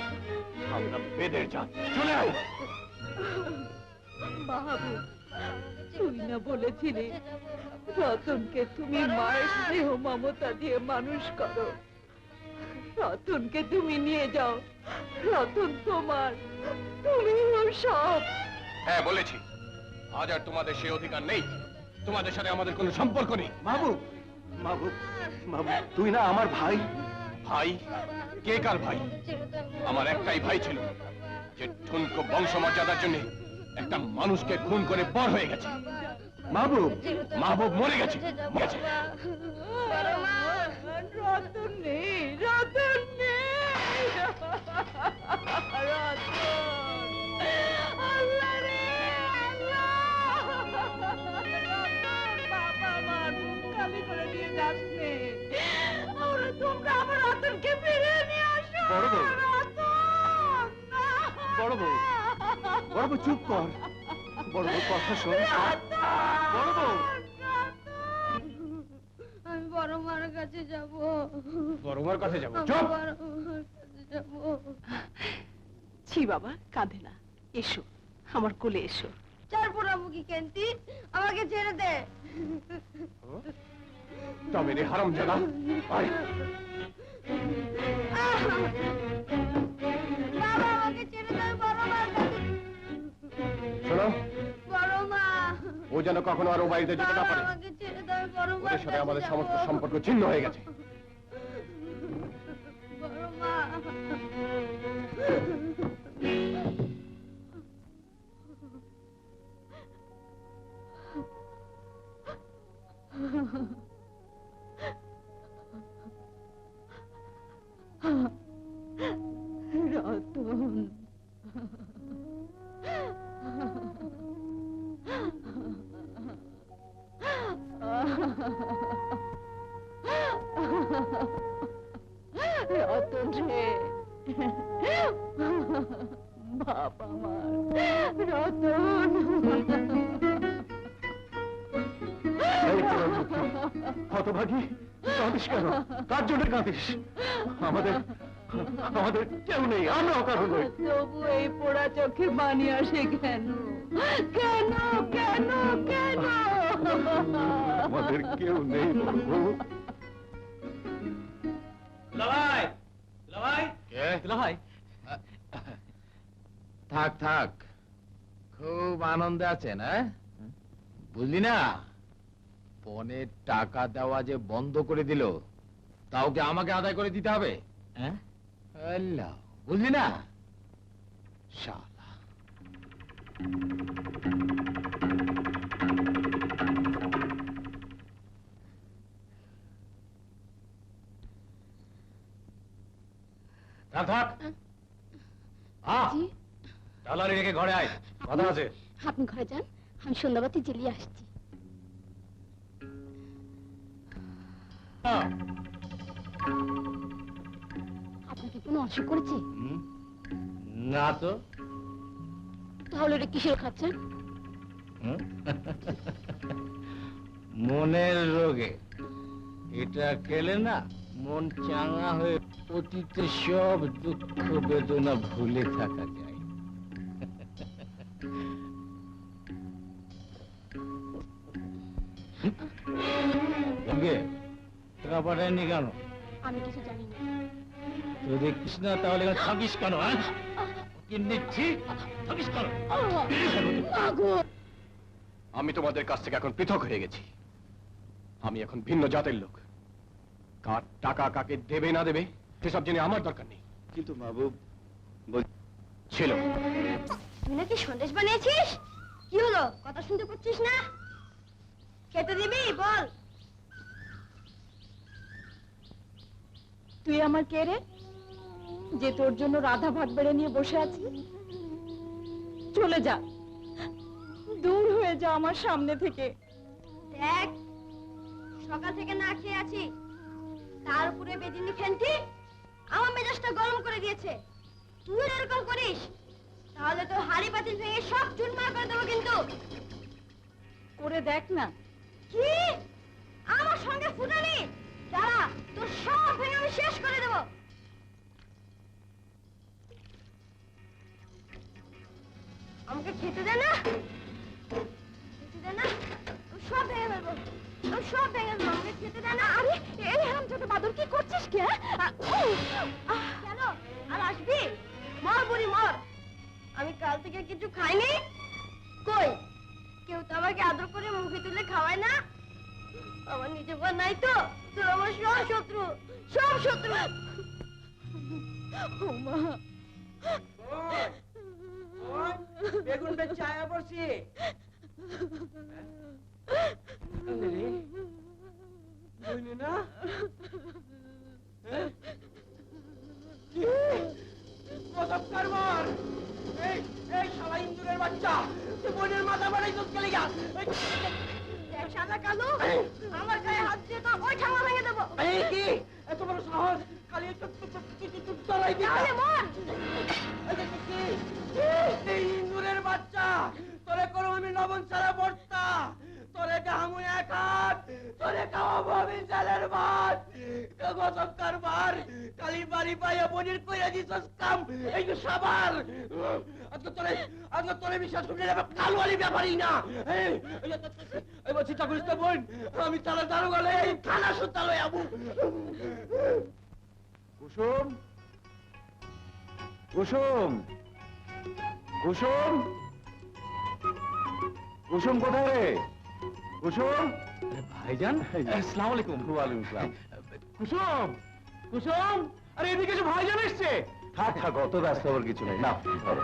আমরা বেদের জাত। চলে আয়। মাহবুব, তুই না বলেছিলি রতনকে তুমি মায়ের স্নেহ মমতা দিয়ে মানুষ করো? রতনকে তুমি নিয়ে যাও, রতন তোমার, তুমি ওর সব। হ্যাঁ বলেছি, আজ আর তোমাদের সেই অধিকার নেই, তোমাদের সাথে আমাদের কোনো সম্পর্ক নেই। মাহবুব, মাহবুব, মাহবুব, তুই না আমার ভাই। ভাই? কে কার ভাই? আমার একটাই ভাই ছিল, যে ঠুনকো বংশমর্যাদার জন্য একটা মানুষকে খুন করে পর হয়ে গেছে। মাহবুব, মাহবুব মরে গেছে, মরেছে। রতন নেই, রতন নেই, রতন বড় বউ, বড় বউ, বড় বউ চুপ কর, বড় বউ কথা শোন, বড় বউ। আমি বড় মার কাছে যাব। বড় মার কাছে যাবো? আমি চুপ! বড় মার কাছে যাব। ছি বাবা, কাঁদে না, এসো আমার কোলে এসো। চার পোড়ামুখী কেন্তি, আমাকে ছেড়ে দে। তবে রে হারামজাদা, আয়। বাবা, আমাকে ছেড়ে দে, বড় মার কাছে। শোনো, বড় মা, ও যেন কখনো আর ও বাড়িতে যেতে না বাবা, পারে। আমাকে ছেড়ে দে, বড় মার ওদের সাথে কাছে আমাদের যাবো। সমস্ত সম্পর্ক ছিন্ন হয়ে গেছে। বড় মা। রতন, রতন রে, বাপ আমার রতন। এই চিরঞ্জীবী, হতভাগী, কাঁদিস কেন? কার জন্য কাঁদিস? আমাদের আমাদের কেউ নেই, আমরাও কারো নই। তবু এই পোড়া চোখে বানি আসে কেন? কেন কেন কেন? আমাদের কেউ নেই বড় বউ। দুলাভাই, দুলাভাই, কে? দুলাভাই, থাক থাক, খুব আনন্দে আছেন, হ্যাঁ? বুঝলি না, পনের টাকা দেওয়া যে বন্ধ করে দিল, তাও কি আমাকে আদায় করে দিতে হবে? হ্যাঁ? আল্লাহ, বুঝলি না? শালা। থাক থাক, জি, ডালারি রেখে ঘরে আয়, কথা আছে। আপনি ঘরে যান, আমি সন্ধ্যাবাতি জ্বালিয়ে আসছি। আপনাকে কোনো অসুখ করেছে? না তো। তাহলে এটা কিসের খাচ্ছেন? মনের রোগে এটা খেলে না মন চাঙ্গা হয়ে অতীতে সব দুঃখ বেদনা ভুলে থাকা যায়। টাকা পাঠায়নি কেন? আমি কিছু জানি না। যদি কৃষ্ণা তাহলে এখানে থাকিস কেন? হ্যাঁ, কি নিচ্ছি থাকিস কেন? আমি তোমাদের কাছ থেকে এখন পৃথক হয়ে গেছি। আমি এখন ভিন্ন জাতের লোক। কার টাকা কাকে দেবে না দেবে সেসব জেনে আমার দরকার নেই। কিন্তু মাহবুব, ছিল তুই নাকি সন্দেশ বানিয়েছিস? কি হলো, কথা শুনতে পাচ্ছিস না? খেতে দিবি বল। তুই আমার কে রে, যে তোর জন্য রাধা ভাত বেড়ে নিয়ে বসে আছি? চলে যা, দূর হয়ে যা আমার সামনে থেকে। দেখ, সকাল থেকে না খেয়ে আছি, তার উপরে বেদিনী খেন্তি আমার মেজাজটা গরম করে দিয়েছে। তুই এরকম করিস তাহলে তোর হাড়ি পাতিল ভেঙে সব চুরমার করে দেবো কিন্তু। করে দেখ না। কি আমার সঙ্গে ফুটানি? দাঁড়া, তোর সব ভেঙে আমি শেষ করে দেবো। আমাকে খেতে দে না, খেতে দে না, আমি সব ভেঙে ফেলবো, আমি সব ভেঙে ফেলবো। আমাকে খেতে দে না। আরে এই হারামজাদা বাদর, কি করছিস? কে কেন আর আসবি? মর বুড়ি মর। আমি কাল থেকে কিছু খাইনি। কই, কেউ তো আমাকে আদর করে মুখে তুলে খাওয়ায় না। আমার নিজে বা নাই তো, তোর আমার সব শত্রু, সব শত্রু। ওমা, বেগুন বেচে আয়া পড়ছি। বুঝলি না? কতক্ষণ মর? এই শালা ইন্দুরের বাচ্চা, তুই বোনের মাথা বাড়াই তোর গেলে গা। দেখ শালা কালু, আমার গায়ে হাত দিয়ে তো ওই ঠাঙা ভেঙে দেবো। এই কি এত বড় সাহস? কালি তলাই দিতা তাহলে মর। এই ইন্দুরের বাচ্চা তোরে করো আমি লবণ ছাড়া বর্তা তোরে গামু এক হাত তোরে খাওয়াবো আমি চালের ভাত গজব কারবার কালি বাড়ি পাইয়া বনির কইরা দিছস কাম এই যে সাবার আজকে তোরে বিশ্বাস করে যাবে কালওয়ালি ব্যাপারই না এই বলছি তা করিস বোন আমি তারা দারো গেলে এই থানা সুতালয় আবু কুসুম কুসুম কুসুম কুসুম কোথায় রে কুসুম ভাইজান আসসালামু আলাইকুম। ওয়ালাইকুম আসসালাম। কুসুম কুসুম আরে এদিকে এসে ভাইজান এসছে। থাক থাক অত ব্যস্ত হওয়ার কিছু নেই না ধরো।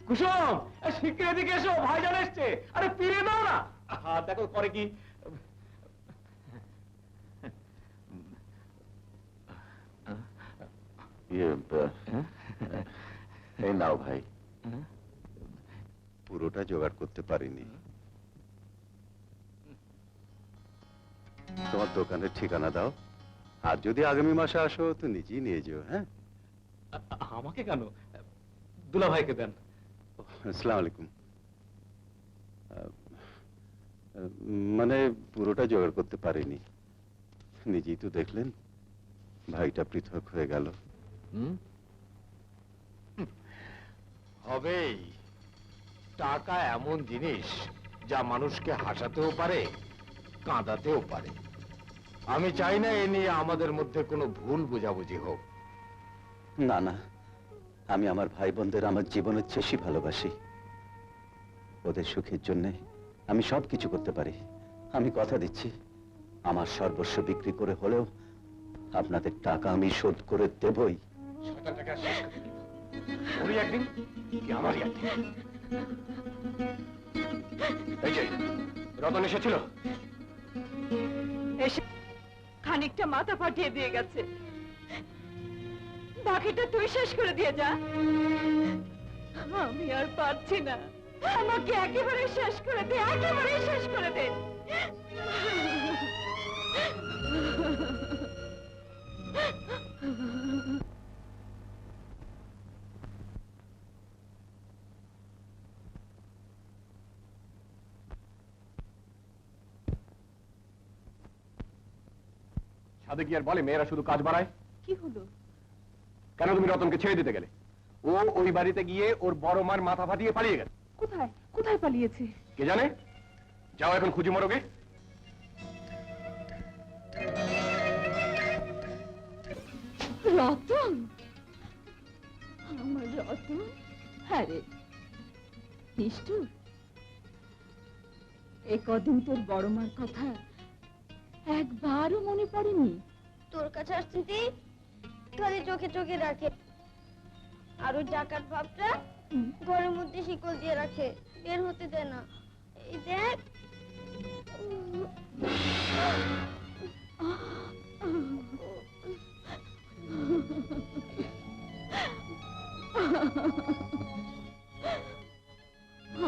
কুসুম শিগগির এদিকে এসো ভাইজান এসছে। আরে ফিরে দাও না। দেখো পরে কি এই নাও ভাই পুরোটা জোগাড় করতে পারিনি তোমার দোকানের ঠিকানা দাও আর যদি আগামী মাসে আসো তো নিজেই নিয়ে যেও হ্যাঁ আমাকে কেন দুলা ভাইকে দেন। আসসালামু আলাইকুম মানে পুরোটা জোগাড় করতে পারিনি নিজেই তো দেখলেন ভাইটা পৃথক হয়ে গেল হবেই। টাকা এমন জিনিস যা মানুষকে হাসাতেও পারে কাঁদাতেও পারে। আমি চাই না এ নিয়ে আমাদের মধ্যে কোনো ভুল বোঝাবুঝি হোক। না না আমি আমার ভাই বোনদের আমার জীবনের চেয়ে ভালোবাসি ওদের সুখের জন্য আমি সব কিছু করতে পারি আমি কথা দিচ্ছি আমার সর্বস্ব বিক্রি করে হলেও আপনাদের টাকা আমি শোধ করে দেবই। শয়তান টাকা শেষ করে দিব। ওরই একদিন কি আমারই একদিন। এই যে রতন এসেছিল এসে খানিকটা মাথা ফাটিয়ে দিয়ে গেছে, বাকিটা তুই শেষ করে দিয়ে যা। আমি আর পারছি না, আমাকে একেবারে শেষ করে দে, একেবারে শেষ করে দে। সাদে কি আর বলে মেয়েরা শুধু কাজ বাড়ায়? কি হলো? কেন তুমি রতনকে ছেড়ে দিতে গেলে? ও ওই বাড়িতে গিয়ে ওর বড় মার মাথা ফাটিয়ে পালিয়ে গেছে। কোথায় কোথায় পালিয়েছে? কে জানে? যাও এখন খুঁজি মরগে। রতন, আমার রতন। হ্যাঁ রে নিষ্ঠুর, এ কদিন তোর বড় মার কথা একবারও মনে পড়েনি? তোর কাছে আসছি খালি চোখে চোখে রাখে, আর ওই ডাকাত ভাবটা ঘরের মধ্যে শিকল দিয়ে রাখে, বের হতে দেয় না। এই দেখ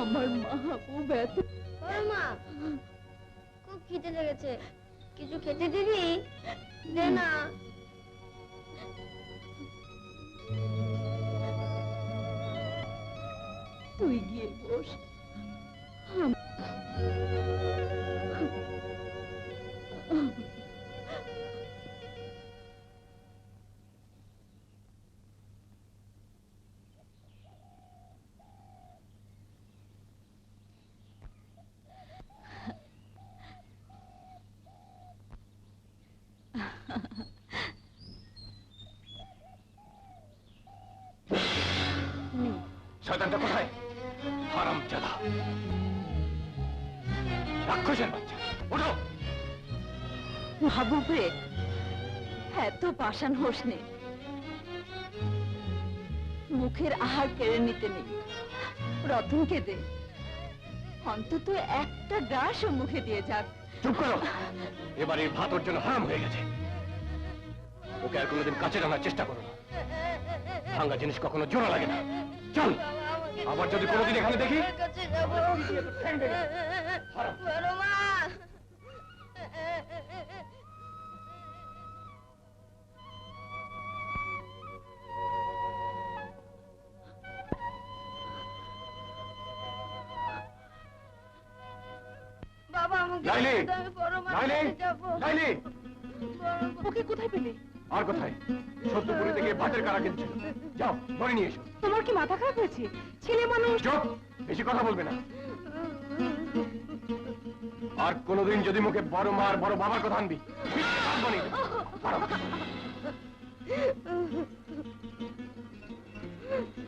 আমার মাহবুব এত ওরে মা, খুব খিদে লেগেছে, কিছু খেতে দিবি? দে না। তুই গিয়ে বস। শয়তানটা কোথায়? হারামজাদা, রাক্ষসের বাচ্চা, ওঠো। মাহবুব রে, এত পাষাণ হোস নে, মুখের আহার কেড়ে নিতে নেই। রতনকে দে, অন্তত একটা গ্রাসও মুখে দিয়ে যাক। চুপ করো, এবারে ভাত ওর জন্য হারাম হয়ে গেছে। ওকে আর কোনোদিন কাছে টানার চেষ্টা করো না, ভাঙ্গা জিনিস কখনো জোড়া লাগে না। চল, আবার যদি কোনোদিন এখানে দেখি কাছে যাবো। বড় মা, আমাকে লাইলি! ছেড়ে দাও, আমি বড় লাইলি! মাঠে যাবো। লাইলি! ওকে কোথায় পেলে? আর কোথায়? সত্যপুরীতে গিয়ে ভাতের কারা কিনছিল। যাও ধরে নিয়ে এসো। তোমার কি মাথা খারাপ হয়েছে? ছেলে মানুষ। চুপ! বেশি কথা বলবে না। আর কোনোদিন যদি মুখে বড় মার বড় বাবার কথা আনবি, পিঠে ভাত বানিয়ে দেবো। দাঁড়াও।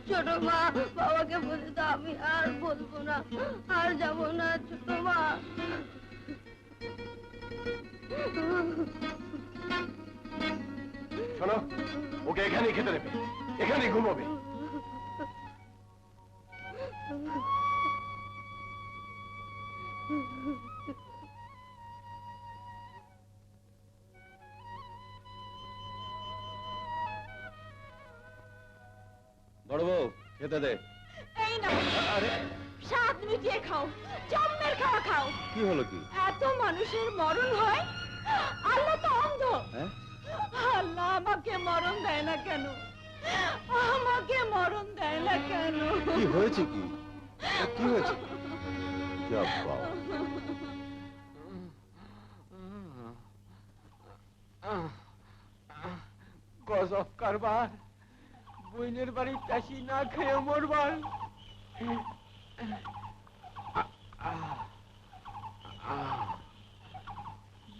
ছোট মা, বাবাকে বলে দাও আমি আর বলবো না, আর যাবো না ছোট মা। শোনো, ওকে এখানেই খেতে দেবে, এখানেই ঘুমোবে। বড় বউ খেতে দে। এই না, স্বাদ মিটিয়ে খাও, জম্মের খাওয়া খাও। কি হলো কি? এত মানুষের মরণ হয়, আল্লাহ তো অন্ধ। হ্যাঁ? আল্লাহ আমাকে মরণ দেয় না কেন? আমাকে মরণ দেয় না কেন? কি হয়েছে কি? কি হয়েছে? যা বাবা। গজব কারবার, বইনের বাড়ি চাষি না খেয়ে মরবার।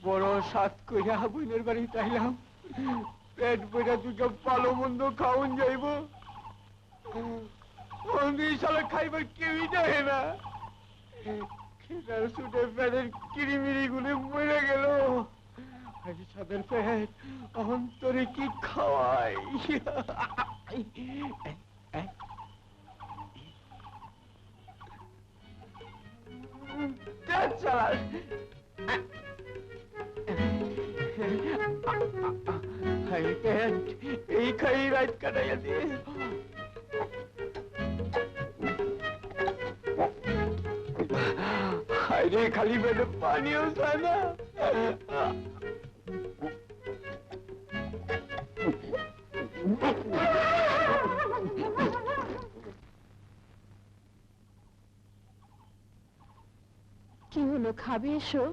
বড় সাত কইরা বইনের বাড়ি চাইলাম, পেট বইরা দুটো ভালো মন্দ খাওন যাইব, সালে খাইবার কেউই দেয় না। খেলার ছুটে পেটের কিরিমিরি গুলি মরে গেল। সাদের পেট অন্তরে কি খাওয়াই। এই খাই রাত কাটাইয়া দিয়ে হাইরে খালি পেটে পানিও চায় না। কি হলো, খাবে? এসো।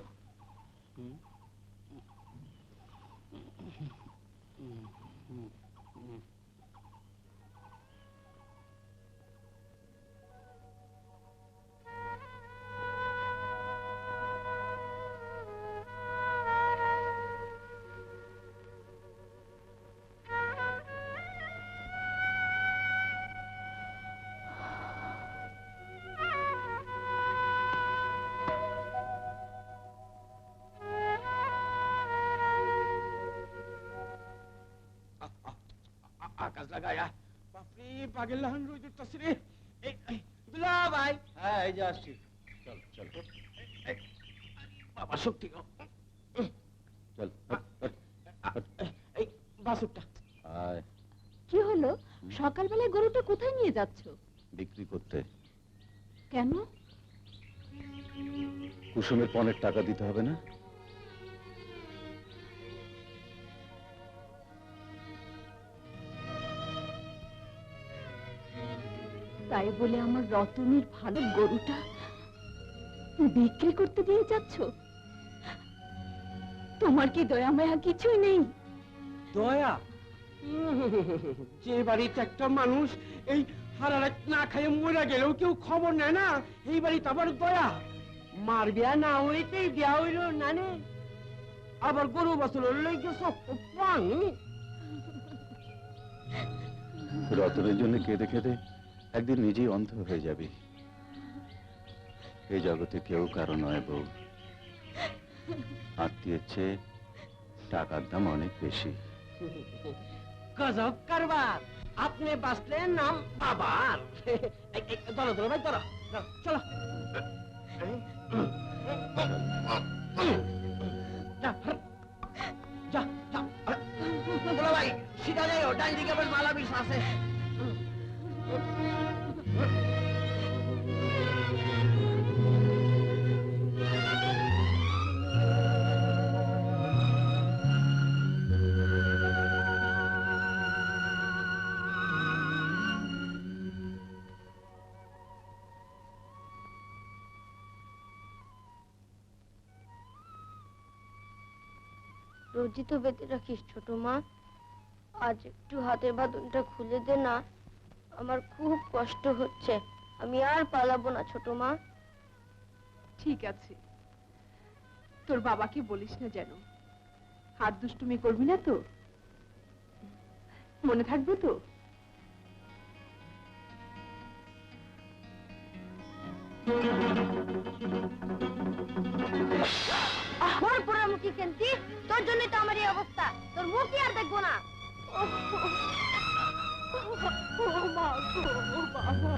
আকাশ লাগায়া বাপরে পাগল লাহান রোজ উঠতাছে রে। দুলা ভাই, হ্যাঁ এই যে আসছি। চল চল বাবা শক্তি গো। চল। এই বাসুরটা আয় কি হলো? সকালবেলায় গরুটা কোথায় নিয়ে যাচ্ছ? বিক্রি করতে। কেন? কুসুমের পণের টাকা দিতে হবে না? তাই বলে আমার রতনের ভালো গরুটা বিক্রি করতে দিয়ে যাচ্ছ? তোমার কি দয়া মায়া কিছুই নেই? দয়া? যে বাড়িতে একটা মানুষ এই সারা রাত না খাইয়ে মরে গেলেও কেউ খবর নেয় না, এই বাড়িতে আবার দয়া? মার বিয়া না হইতেই বিয়া হইল নানে, আবার গরু বছর লইকে সব পানি। রতনের জন্য কেঁদে কেঁদে একদিন নিজেই অন্ধ হয়ে যাবি। এই জগতে কেউ কারো নয় বউ। আত্মীয়ের চেয়ে টাকার দাম অনেক বেশি। গজব কারবার, আপনি বাঁচলেন নাম বাবার। ধরো ধরো ভাই, ধরো চলো। যা যা বলো ভাই, সিধা যাইও, ডান দিকে আবার মালা বিষ আছে। রোজই তো বেঁধে রাখিস ছোট মা, আজ একটু হাতের বাঁধনটা খুলে দে না, আমার খুব কষ্ট হচ্ছে, আমি আর পালাবো না ছোট মা। ঠিক আছে, তোর বাবাকে বলিস না যেন, আর দুষ্টুমি করবি না তো, মনে থাকবে তো? তোর পুরো মুখি কেনতি, তোর জন্যই তো আমার এই অবস্থা, তোর মুখই আর দেখবো না। ও মা গো, ও বাবা।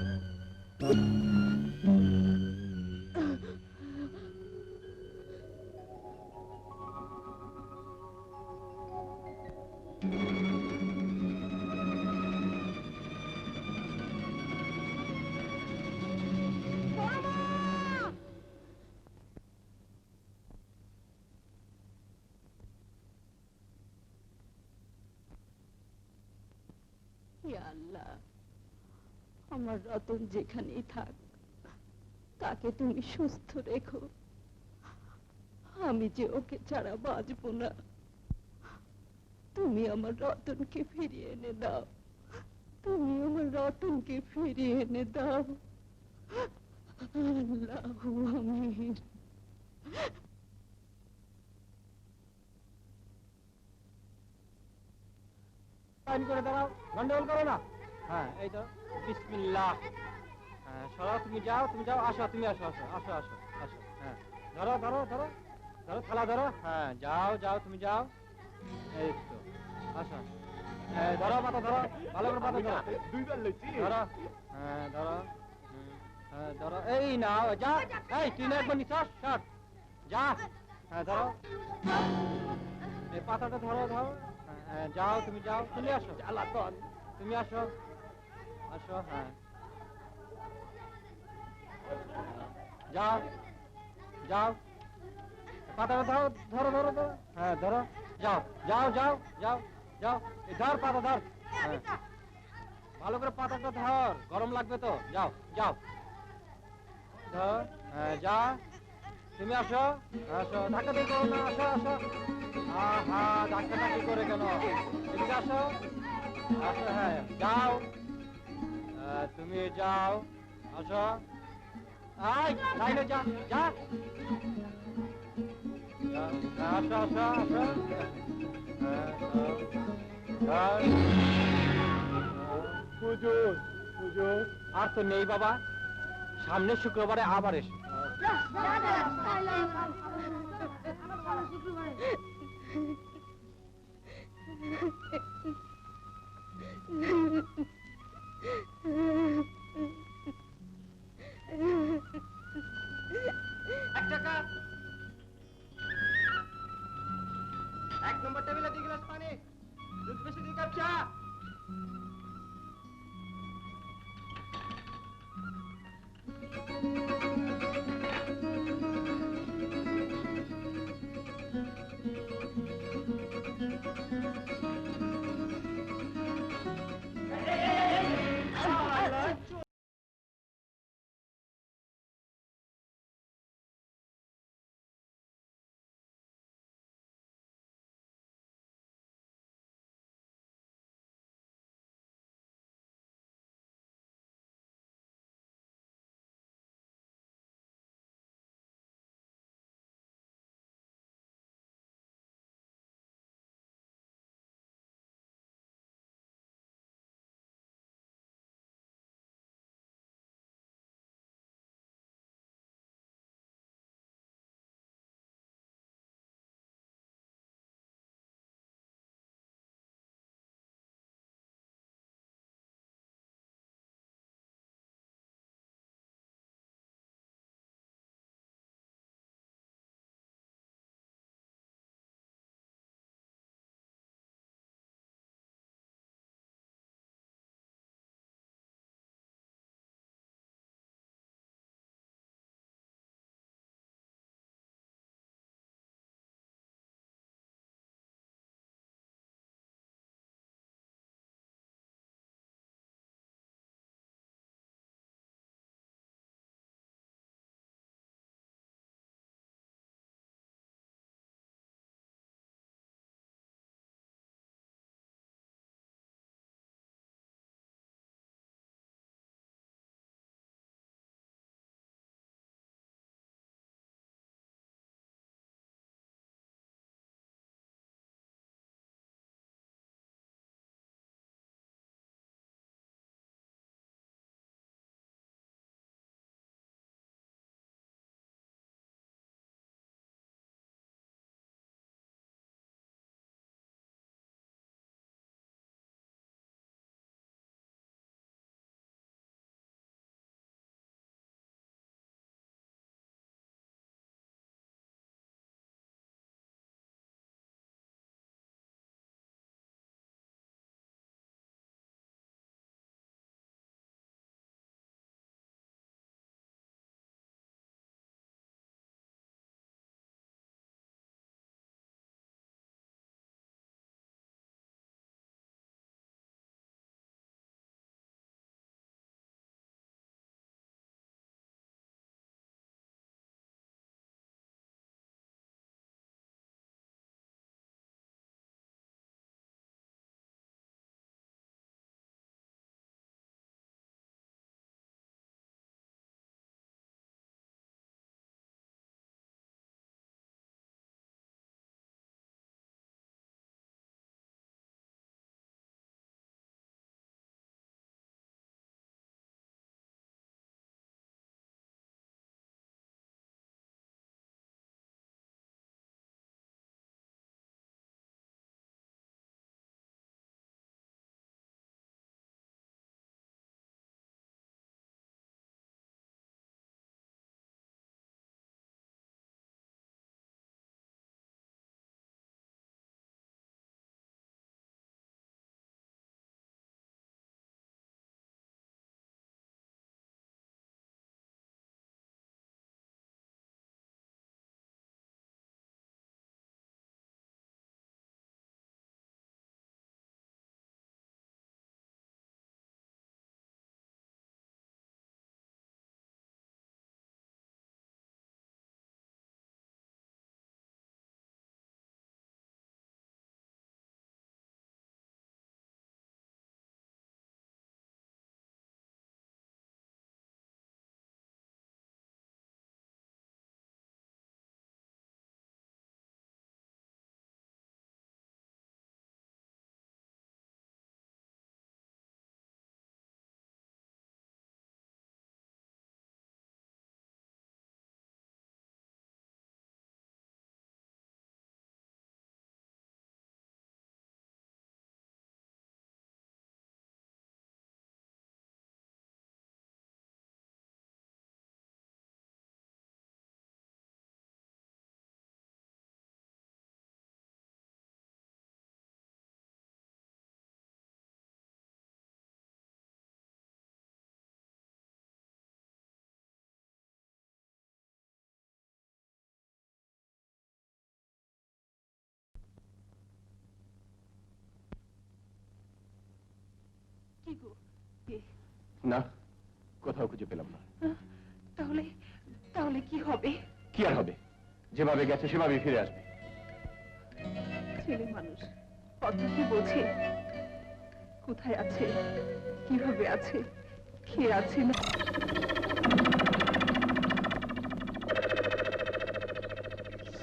হে আল্লাহ, আমার রতন যেখানেই থাক, তাকে তুমি সুস্থ রেখো, আমি যে ওকে ছাড়া বাঁচবো না। তুমি আমার রতনকে ফিরিয়ে এনে দাও, তুমি আমার রতনকে ফিরিয়ে এনে দাও। আল্লাহু আমিন। লাইন করে দাঁড়াও, গন্ডগোল করো না। হ্যাঁ, এই তো বিসমিল্লাহ। হ্যাঁ, সরাও, তুমি যাও, আসো, তুমি আসো, আসো। হ্যাঁ, ধরো, থালা ধরো। হ্যাঁ, যাও, তুমি যাও। এই তো, আসো। হ্যাঁ, ধরো, পাতা ধরো, ভালো করে পাতা ধরো। ধরো, হ্যাঁ, ধরো। হ্যাঁ, ধরো, এই নাও, যা। এই, তুই না একবার নিচ্ছ, শট। যা। হ্যাঁ, ধরো। এই পাতাটা ধরো। হ্যাঁ, যাও, তুমি আসো। তুমি আসো। হ্যাঁ, যাও। পাতাটা ধরো। হ্যাঁ, ধরো। যাও। এই ধর, পাতা ধর। হ্যাঁ, ভালো করে পাতাটা ধর, গরম লাগবে তো। যাও। ধর। হ্যাঁ, যা। তুমি আসো। ধাক্কা দিয়ে করো না, আসো। আহা, ধাক্কাধাক্কি করে কেন? এদিকে আসো। হ্যাঁ, যাও। তুমি যাও। আসো। লাইনে যা। আসো। পুজো আর তো নেই বাবা, সামনের শুক্রবারে আবার এসো। এক নম্বর টেবিলে 2 গ্লাস পানি, দুধ বেশি 2 কাপ চা। না, কোথাও খুঁজে পেলাম না। তাহলে তাহলে কি হবে? কি আর হবে, যেভাবে গেছে সেভাবেই ফিরে আসবে। ছেলে মানুষ কত কি বোঝে, কোথায় আছে, কিভাবে আছে, কে আছে না।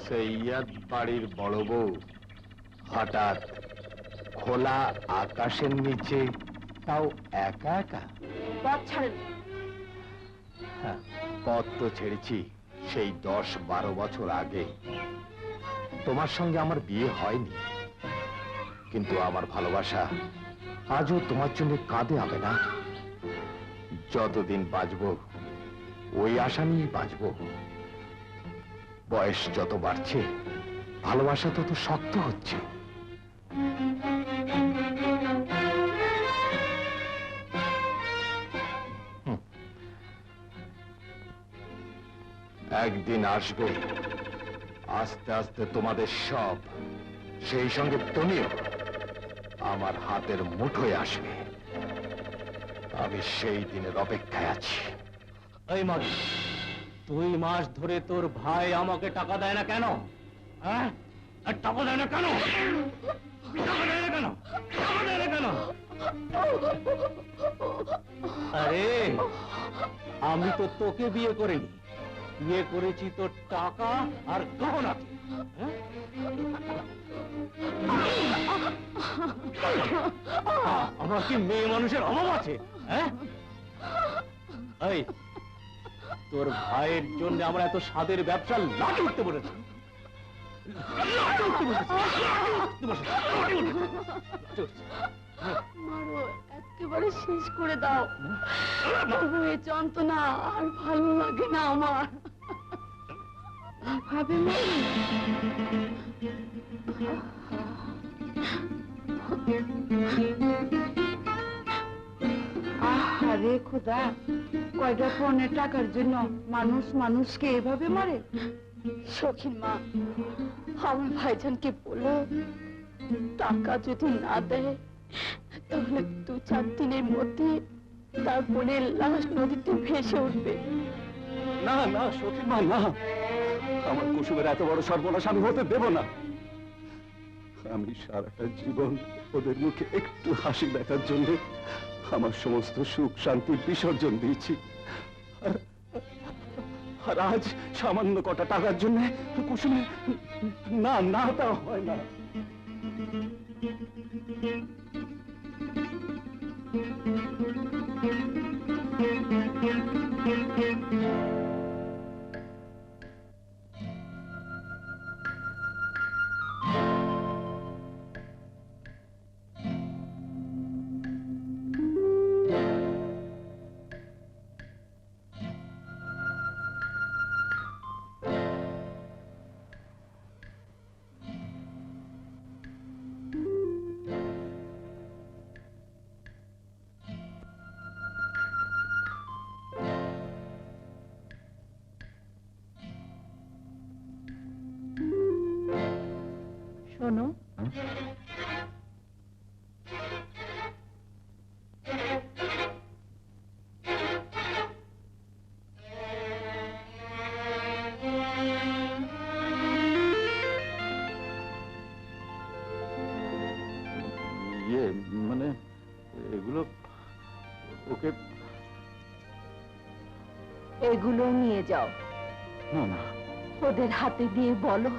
সৈয়দ বাড়ির বড় বউ হঠাৎ খোলা আকাশের নিচে, তাও একা একা। পথ ছাড়েন। হ্যাঁ, পথ তো ছেড়েছি সেই 10-12 বছর আগে। তোমার সঙ্গে আমার বিয়ে হয়নি, কিন্তু আমার ভালোবাসা আজও তোমার জন্য কাঁদে হবে না। যতদিন বাঁচব ওই আশা নিয়েই বাঁচব। বয়স যত বাড়ছে ভালোবাসা তত শক্ত হচ্ছে। একদিন আসবে, আস্তে আস্তে তোমাদের সব, সেই সঙ্গে তুমিও আমার হাতের মুঠোয় আসবে। আমি সেই দিনের অপেক্ষায় আছি। এই মাস 2 মাস ধরে তোর ভাই আমাকে টাকা দেয় না কেন? হ্যাঁ, আর টাকা দেয় না কেন? টাকা দেয় না কেন? টাকা দেয় না কেন? আরে আমি তো তোকে বিয়ে করিনি, বিয়ে করেছি তোর টাকা আর গহনাকে। হ্যাঁ? আমার কি মেয়ে মানুষের অভাব আছে? হ্যাঁ, এই তোর ভাইয়ের জন্য আমরা এত স্বাদের ব্যবসা লাঠি উঠতে বলেছি। মারো, একেবারে শেষ করে দাও। তবু এ যন্ত্রণা আর ভালো লাগে না আমার। ভাবে আরে খোদা, কয়টা পণের টাকার জন্য মানুষ মানুষকে এভাবে মারে? সখিন মা, আমার ভাইজানকে বলো টাকা যদি না দেয় তাহলে 2-4 দিনের মধ্যে তার বোনের লাশ নদীতে ভেসে উঠবে। না না সখী মা, না, আমার কুসুমের এত বড় সর্বনাশ আমি হতে দেব না। আমি সারাটা জীবন ওদের মুখে একটু হাসি দেখার জন্য আমার সমস্ত সুখ শান্তির বিসর্জন দিয়েছি, আর আজ সামান্য কটা টাকার জন্য কুসুমের না না তা হয় না। শোনো, মানে এগুলো ওকে এগুলো নিয়ে যাও। না না, ওদের হাতে দিয়ে বলো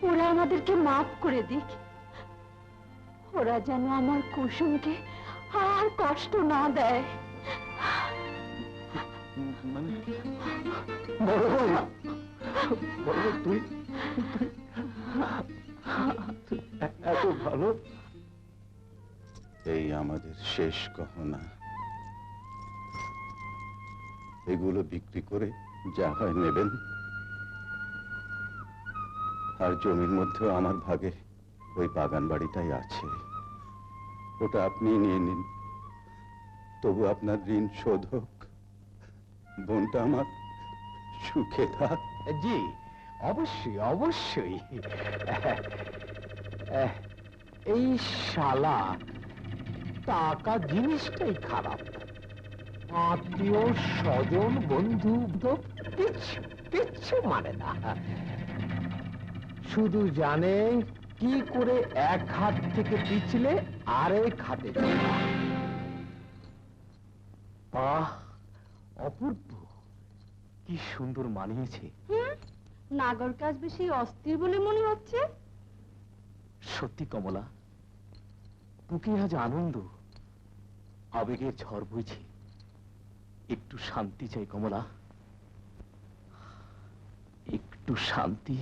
ওরা আমাদেরকে মাফ করে দিক। ওরা যেন আমার কুসুমকে আর কষ্ট না দেয়। মানে বড় বউ, বড় বউ, তুই এত ভালো। এই আমাদের শেষ গহনা, এগুলো বিক্রি করে যা হয় নেবেন, আর জমির মধ্যেও আমার ভাগে ওই বাগান বাড়িটাই আছে, ওটা আপনি নিয়ে নিন। তবু আপনার ঋণ শোধ হোক, বোনটা আমার সুখে থাক। জি, অবশ্যই অবশ্যই। এই শালা টাকা জিনিসটাই খারাপ। আত্মীয় স্বজন বন্ধু কিচ্ছু মানে না, শুধু জানে কি করে এক হাত থেকে পিছলে আরেক হাতে দেওয়া। বাহ, অপূর্ব, কি সুন্দর মানিয়েছে। নাগর কাজ বেশি অস্থির বলে মনে হচ্ছে। সত্যি কমলা, বুকে আজ আনন্দ, আবেগের ঝড় বইছে। একটু শান্তি চাই কমলা, একটু শান্তি।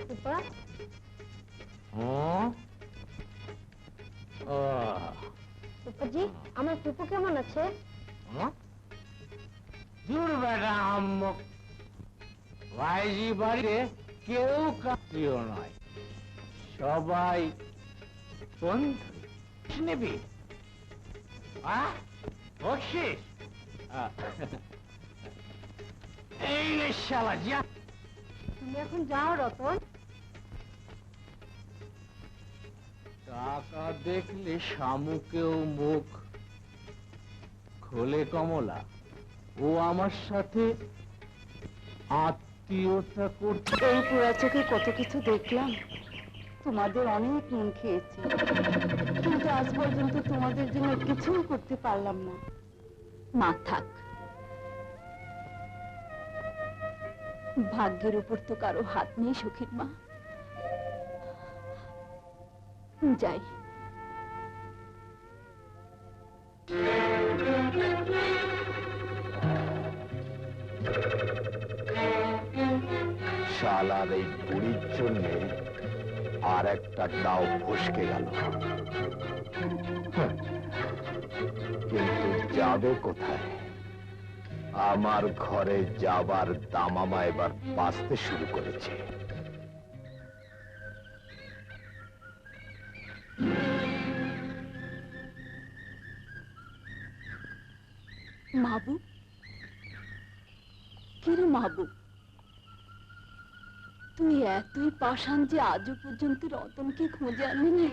ফুপা, ফুপাজি, আমার ফুপু কেমন আছে? দূর বেটা আম্মক, ভাইজি বাড়িতে কেউ কাত্রীয় নয়, সবাই বন্ধু। নেবি বসিস? এই রে শালা, যা। তুমি এখন যাও রতন। টাকা দেখলে শামুকেও মুখ খোলে কমলা। ও আমার সাথে আত্মীয়তা করতে। এই পোড়া চোখে কত কিছু দেখলাম, তোমাদের অনেক মন খেয়েছি, কিন্তু আজ পর্যন্ত তোমাদের জন্য কিছুই করতে পারলাম না। মা থাক, ভাগ্যের উপর তো কারো হাত নেই সখীর মা। যাই। শালার এই বুড়ির জন্যে আর একটা দাও ফসকে গেল। কিন্তু যাবে কোথায়? আমার ঘরে যাবার দামামা এবার বাঁচতে শুরু করেছে। মাহবুব, কিরে মাহবুব, তুই এতই পাষাণ যে আজও পর্যন্ত রতনকে খুঁজে আনলি?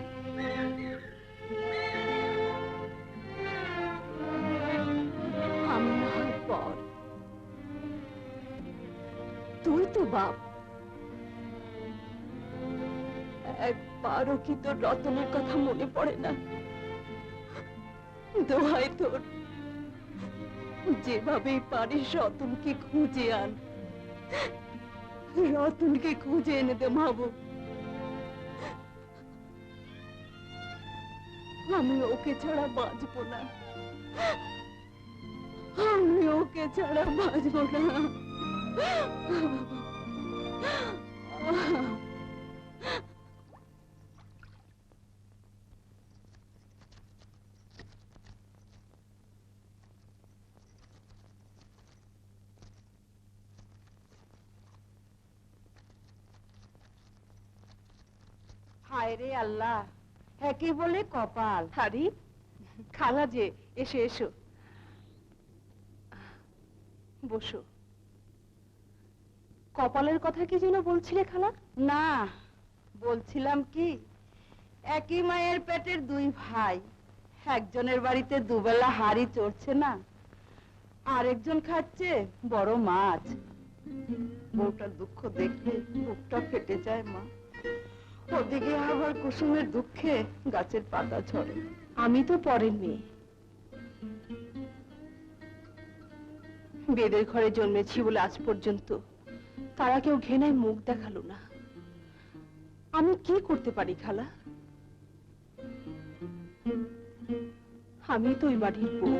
আমি না হয় পর, তুই তো বাপ। একবারও কি তোর রতনের কথা মনে পড়ে না? দোহাই তোর, যেভাবেই পারিস রতনকে খুঁজে আন, রতনকে খুঁজে এনে দে মাহবুব। আমি ওকে ছাড়া বাঁচবো না, আমি ওকে ছাড়া বাঁচবো না। হায় রে আল্লাহ, একে বলে কপাল। হারি, খালা যে, এসো এসো, বসো। কপালের কথা কি যেন বলছিলে খালা? না, বলছিলাম কি, একই মায়ের পেটের দুই ভাই, একজনের বাড়িতে দুবেলা হাড়ি চড়ছে না, আরেকজন খাচ্ছে বড় মাছ। বউটার দুঃখ দেখলে বুকটা ফেটে যায় মা। ওদিকে আবার কুসুমের দুঃখে গাছের পাতা ঝরে। আমি তো পরের মেয়ে, বেদের ঘরে জন্মেছি বলে আজ পর্যন্ত তারা কেউ ঘেনায় মুখ দেখালো না। আমি কি করতে পারি খালা? আমি তো ওই বাড়ির বউ,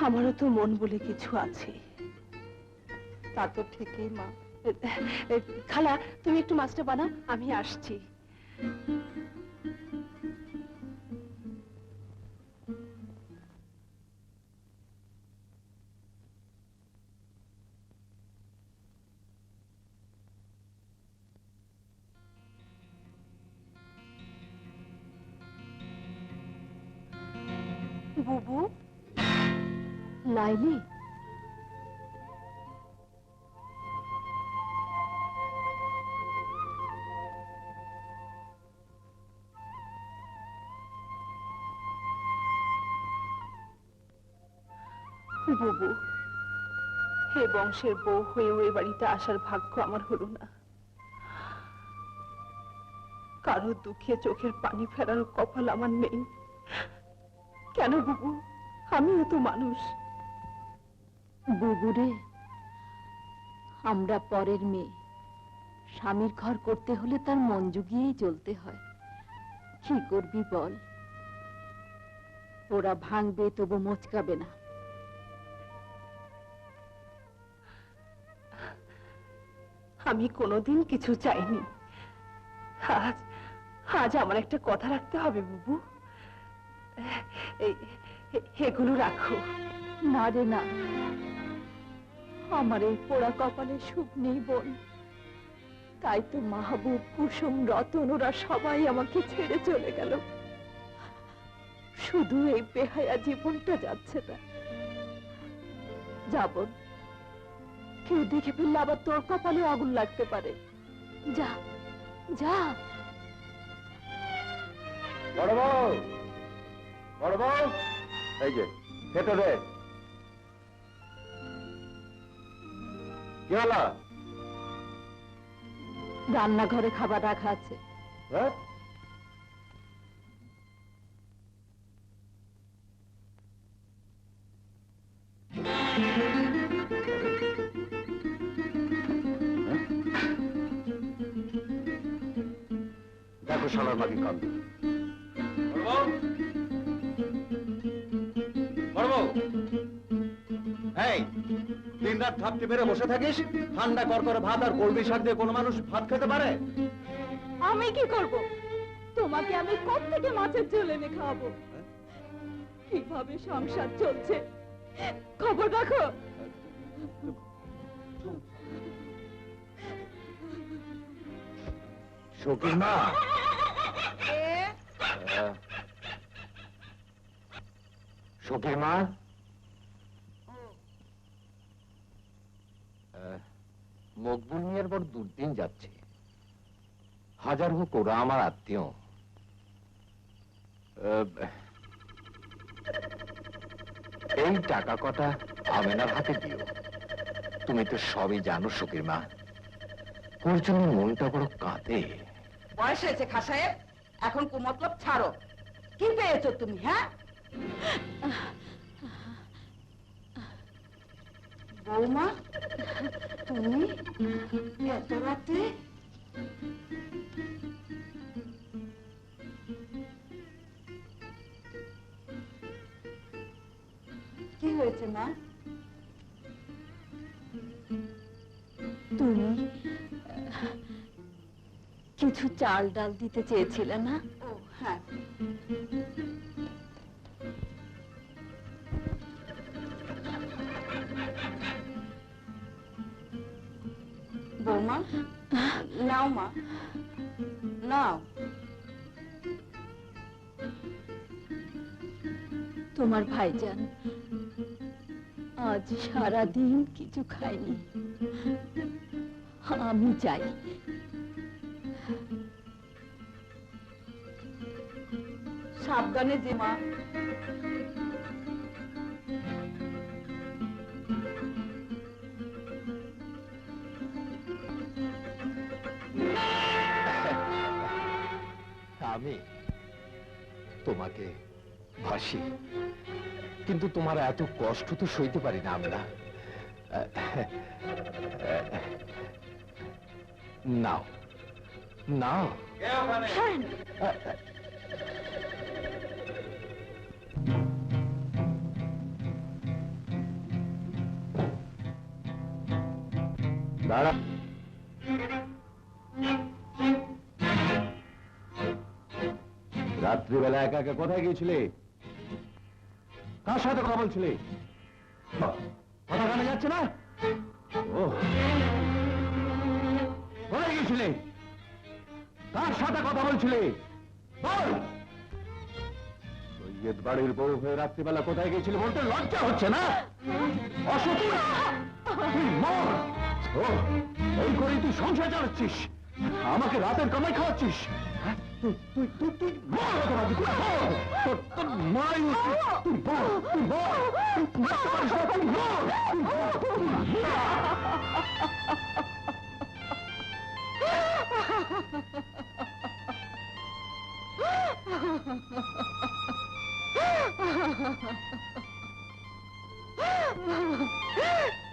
আমারও তো মন বলে কিছু আছে। তা তো ঠিকই মা। খালা, তুমি একটু মাছটা বানাও, আমি আসছি। বুবু, লাইলি, বুবু, হে বংশের বউ হয়েও এ বাড়িতে আসার ভাগ্য আমার হলো না। কারো দুঃখে চোখের পানি ফেরার কপাল আমার নেই। কেন বুবু? আমিও তো মানুষ। বুবুরে, আমরা পরের মেয়ে, স্বামীর ঘর করতে হলে তার মন জুগিয়েই চলতে হয়। কি করবি বল? ওরা ভাঙবে তবু মোচকাবে না। আমি কোনোদিন কিছু চাইনি, আজ আজ আমার একটা কথা রাখতে হবে বুবু। এগুলো রাখো। না রে না, আমার এই পোড়া কপালে সুখ নেই বোন। তাই তো মাহবুব, কুসুম, রতন ওরা সবাই আমাকে ছেড়ে চলে গেল। শুধু এই বেহায়া জীবনটা যাচ্ছে না। যাব, কেউ দেখে ফেললে আবার তোর কপালে আগুন লাগতে পারে। যা যা। বড় বউ, বড় বউ, এই যে খেতে দে। কি হলো? রান্নাঘরে খাবার রাখা আছে। হ্যাঁ? দেখো শালার মাগি কান্দ। এই দিন রাত ঠাপটি মেরে বসে থাকিস? ঠান্ডা করকরে ভাত আর কলমি শাক দিয়ে কোনো মানুষ ভাত খেতে পারে? আমি কি করব? তোমাকে আমি কোত্থেকে মাছের ঝোল এনে খাওয়াবো? কিভাবে সংসার চলছে খবর রাখো। শোকির মা, শোকির মা, মকবুল মিয়ার বড় দুর্দিন যাচ্ছে। হাজার হোক ওরা আমার আত্মীয়। এই টাকা কটা আমেনার হাতে দিও। তুমি তো সবই জানো শোকির মা, ওর জন্য মনটা বড় কাঁদে। বয়স হয়েছে খা সাহেব, এখন কুমতলব ছাড়ো। কি পেয়েছো তুমি? হ্যাঁ, বৌমা তুমি এত রাতে? কি হয়েছে মা? তুমি কিছু চাল ডাল দিতে চেয়েছিলে না? ও হ্যাঁ, বৌমা নাও মা, নাও। তোমার ভাইজান আজ সারা দিন কিছু খায়নি। আমি যাই। সাবধানে যে মা। আমি তোমাকে ভাসি, কিন্তু তোমার এত কষ্ট তো সইতে পারি না আমরা। নাও নাও। দাঁড়া। রাত্রিবেলা একা একা কোথায় গিয়েছিলে? কার সাথে কথা বলছিলে? কথা কানে যাচ্ছে না? ও, কোথায় গিয়েছিলে? কার সাথে কথা বলছিলে? বল। সৈয়দ বাড়ির বউ হয়ে রাত্রিবেলা কোথায় গিয়েছিলে বলতে লজ্জা হচ্ছে না? অসুখ তুই মর। ও, এই করে তুই সংসার চালাচ্ছিস, আমাকে রাতের কামাই খাওয়াচ্ছিস। তুই তুই তুই তুই মর হতভাগী, তুই মর। তোর মাই উচিত। তুই মর, তুই মর। তুই মরতে পারিস না, তুই মর, তুই মর, তুই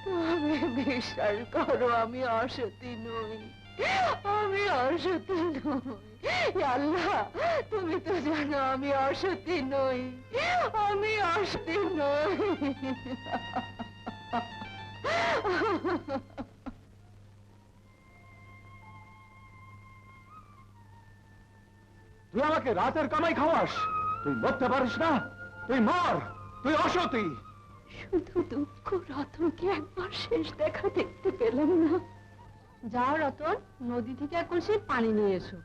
তুমি বিশ্বাস করো আমি অসতী নই, আমি অসতী নই। আল্লাহ, তুমি তো জানো আমি অসতী নই, আমি অসতী নই। তুই আমাকে রাতের কামাই খাওয়াস? তুই মরতে পারিস না, তুই মর, তুই অসতী। শুধু দুঃখ, রতনকে একবার শেষ দেখা দেখতে পেলাম না। যাও রতন, নদী থেকে এক কলসি পানি নিয়ে এসো।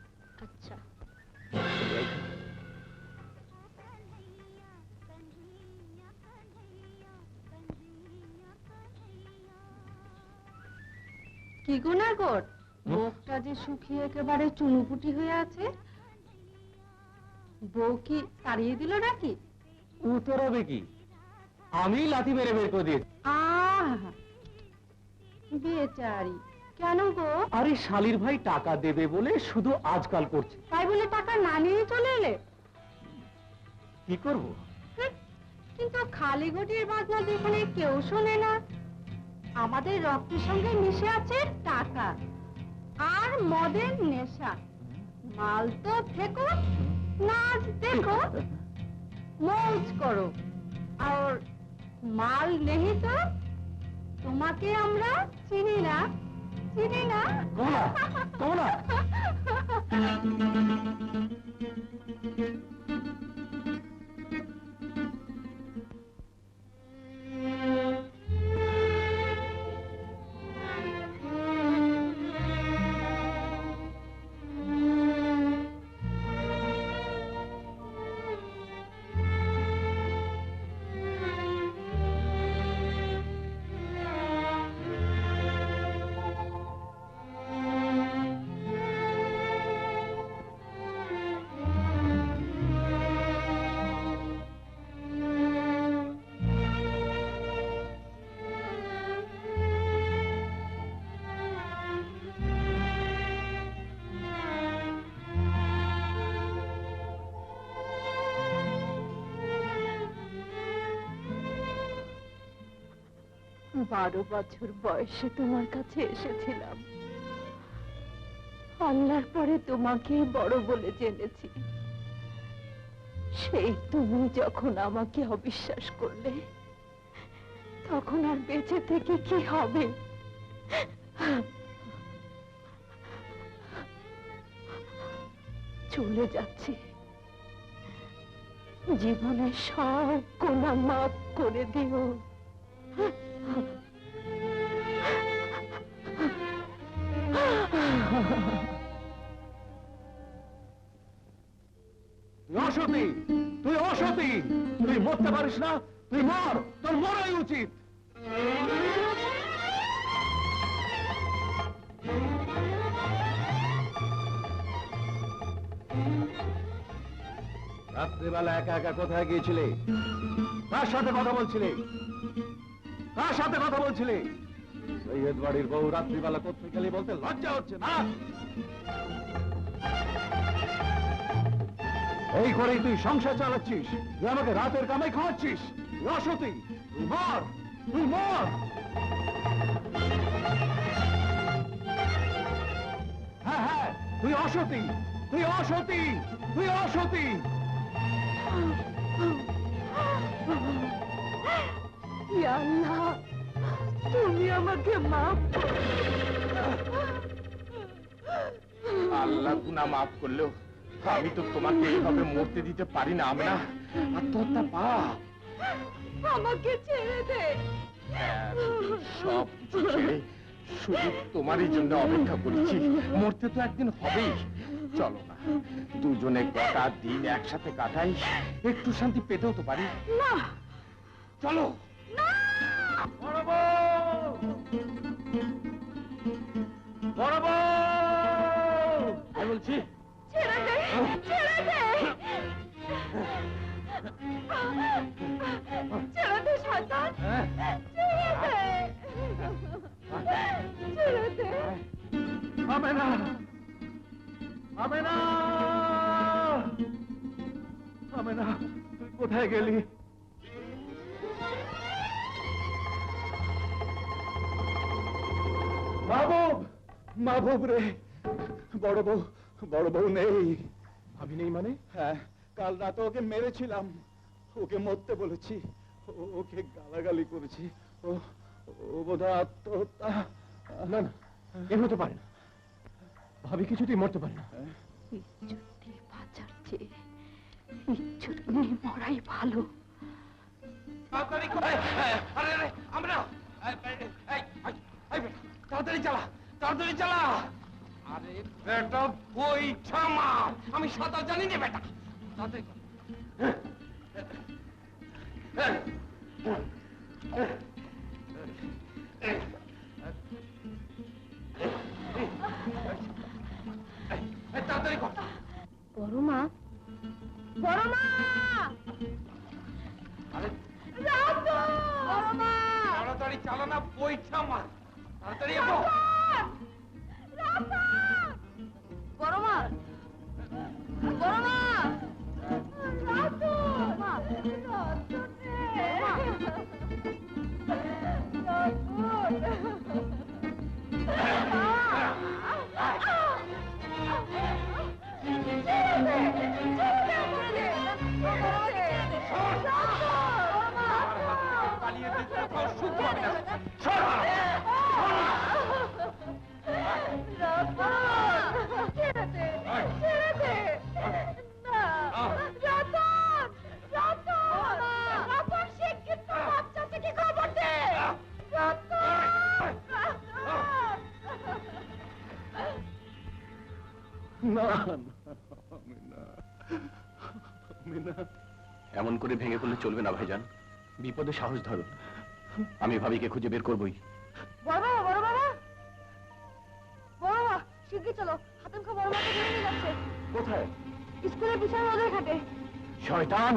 আচ্ছা। কি গো নাগর, মুখটা যে শুকিয়ে একেবারে চুনুপুটি হয়ে আছে, বউ কি তাড়িয়ে দিল নাকি? উত্তর হবে কি, আমি লাথি মেরে বের করে দিয়েছি। আহ, বেচারি, কেন গো? আরে শালির ভাই টাকা দেবে বলে শুধু আজকাল করছে। তাই বলে টাকা না নিয়ে চলে এলে? কি করব? হুঁ, কিন্তু খালি ঘটির বাজনা যেখানে কেউ শোনে না। আমাদের রক্তের সঙ্গে মিশে আছে টাকা আর মদের নেশা। মাল তো ফেকো, নাচ দেখো, মৌজ করো, আর মাল নেই তো তোমাকে আমরা চিনি না, চিনি না। কমলা, কমলা। বারো বছর বয়সে তোমার কাছে এসেছিলাম। আল্লাহর পরে তোমাকে বড় বলে জেনেছি। সেই তুমি যখন আমাকে অবিশ্বাস করলে, তখন আর বেঁচে থেকে কি হবে? চলে যাচ্ছি, জীবনের সব গোনা মাফ করে দিও। অসতী, তুই অসতী, তুই মরতে পারিস না, তুই মর, তোর মরাই উচিত। রাত্রিবেলা একা একা কোথায় গিয়েছিলে? কার সাথে কথা বলছিলে? কার সাথে কথা বলছিলে? সৈয়দ বাড়ির বউ রাত্রিবেলা কোথায় গেলে বলতে লজ্জা হচ্ছে না? এই করেই তুই সংসার চালাচ্ছিস, তুই আমাকে রাতের কামাই খাওয়াচ্ছিস। তুই অসতী, তুই মর, তুই মর। হ্যাঁ হ্যাঁ, তুই অসতী, তুই অসতী, তুই অসতী। ইয়া আল্লাহ, তুমি আমাকে মাফ করো। আল্লাহ গুনাহ মাফ করলেও আমি তো তোমাকে এইভাবে মরতে দিতে পারি না। আমরা আত্মহত্যা পাপ। আমাকে ছেড়ে দে। সব কিছু ছেড়ে শুধু তোমারই জন্য অপেক্ষা করেছি। মরতে তো একদিন হবেই। চলো না, দুজনে কটা দিন একসাথে কাটাই, একটু শান্তি পেতেও তো পারি। না, চলো। বড় বউ, বড় বউ, আমি বলছি ছেড়ে দে, ছেড়ে দে, ছেড়ে দে শয়তান, ছেড়ে দে, ছেড়ে দে। হবে না, হবে না, হবে না। তুই কোথায় গেলি? মাহবুব, মাহবুব রে, বড় বউ নেই। ভাবি নেই মানে? হ্যাঁ, কাল রাতে ওকে মেরেছিলাম, ওকে মরতে বলেছি, ওকে গালাগালি করেছি, ও বোধহয় আত্মহত্যা। না না, এ হতে পারে না। ভাবি কিছুতেই মরতে পারে না। ইজ্জত দিয়ে বাঁচার চেয়ে ইজ্জত নিয়ে মরাই ভালো। তাড়াতাড়ি আরে আরে আমরা তাড়াতাড়ি চালা, তাড়াতাড়ি চালা। আরে বেটা বইটা মা, আমি সাঁতার জানি না বেটা, তাড়াতাড়ি কর। তাড়াতাড়ি কর। বড় মা, বড় মা, আরে রাতু, বড় মা, তাড়াতাড়ি চালা না বইটা মা, তাড়াতাড়ি এসো। বড় মা, বড় মা, রাতু, মা, রাতু পালিয়ে দিতে তো সুখ পাবি না। এমন করে ভেঙে পড়লে চলবে না ভাইজান, বিপদে সাহস ধরুন, আমি ভাবিকে খুঁজে বের করবই। বড় বাবা, বড় বাবা, বড় বাবা, শিগগির চলো, হাতেম খা বড় মাকে ধরে নিয়ে যাচ্ছে। কোথায়? স্কুলের পিছনে নদীর ঘাটে। শয়তান!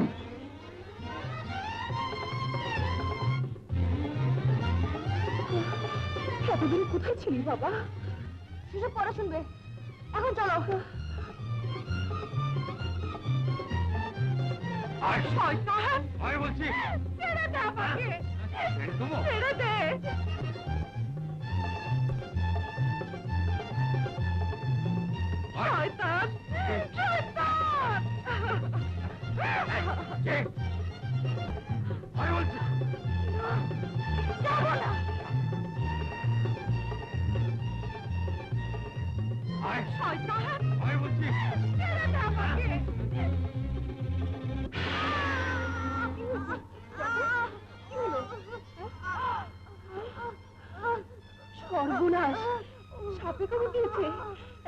এতদিন কোথায় ছিলি বাবা? সেসব পড়া শুনবে, এখন চলো। শয়তান! আমি বলছি ছেড়ে দে আমাকে, ছেড়ে দেবো? ছেড়ে দে। শয়তান! শয়তান! আমি বলছি যাবো না। শয়তান! আমি বলছি ছেড়ে দে আমাকে। সর্বনাশ, সাপে কামড় দিয়েছে।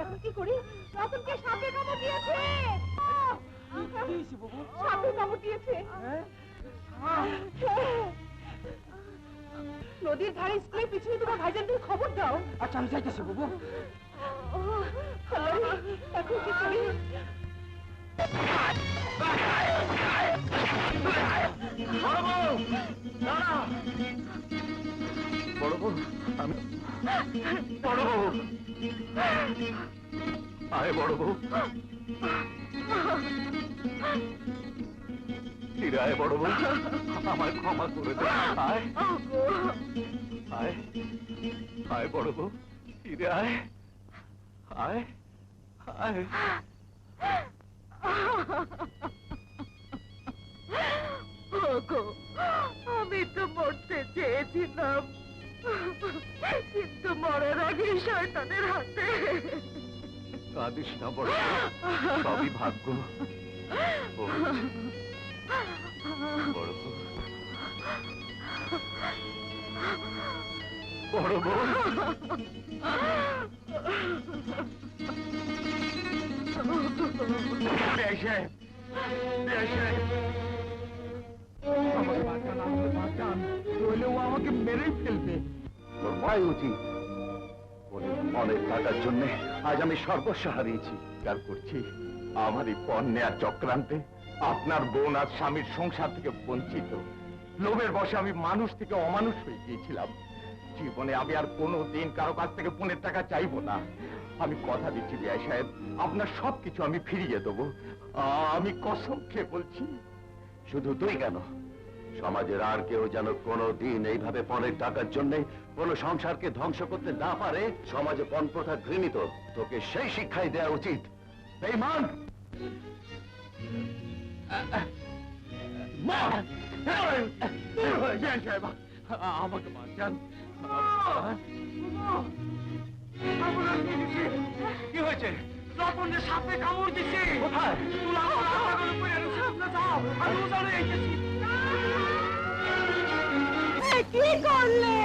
এখন কি করি? রতনকে সাপে কামড় দিয়েছে। সাপে কামড় দিয়েছে। নদীর ধারে স্কুলের পিছনে তোমার ভাইজানদের খবর দাও। আচ্ছা আমি যাইতেছি বাবু। এখন কি করি? বড় বউ, আমি বড় বউ, আয় বড় বউ, ফিরে আয় বড় বউ, আমায় ক্ষমা করে দে। আয় আয় আয় বড় বউ, ফিরে আয়, আয় আয়। ওগো, আমি তো মরতে চেয়েছিলাম, কিন্তু মরার আগে শয়তানের হাতে। কাঁদিস না বড় বউ, সবই ভাগ্য। বড় বউ, বড় বউ, আমাকে মেরেই ফেলবে। তোর ভয় উচিত। অনেক টাকার জন্য আজ আমি সর্বস্ব হারিয়েছি। স্বীকার করছি, আমারই পণ নেয়ার চক্রান্তে আপনার বোন আজ স্বামীর সংসার থেকে বঞ্চিত। লোভের বশে আমি মানুষ থেকে অমানুষ হয়ে গিয়েছিলাম। জীবনে আমি আর কোনোদিন কারো কাছ থেকে পণের টাকা চাইবো না। আমি কথা দিচ্ছি বিআই সাহেব, আপনার সবকিছু আমি ফিরিয়ে দেবো। আমি কসম খেয়ে বলছি। শুধু তুই কেন, সমাজের আর কেউ যেন কোনোদিন এইভাবে পণের টাকার জন্য কোন সংসারকে ধ্বংস করতে না পারে। সমাজে পণ প্রথা ঘৃণিত, তোকে সেই শিক্ষাই দেওয়া উচিত। বেঈমান! আমাকে বাঁচান। কি হয়েছে? রতনের সাপে কামড় দিচ্ছে। কোথায়? তুলা কি করলে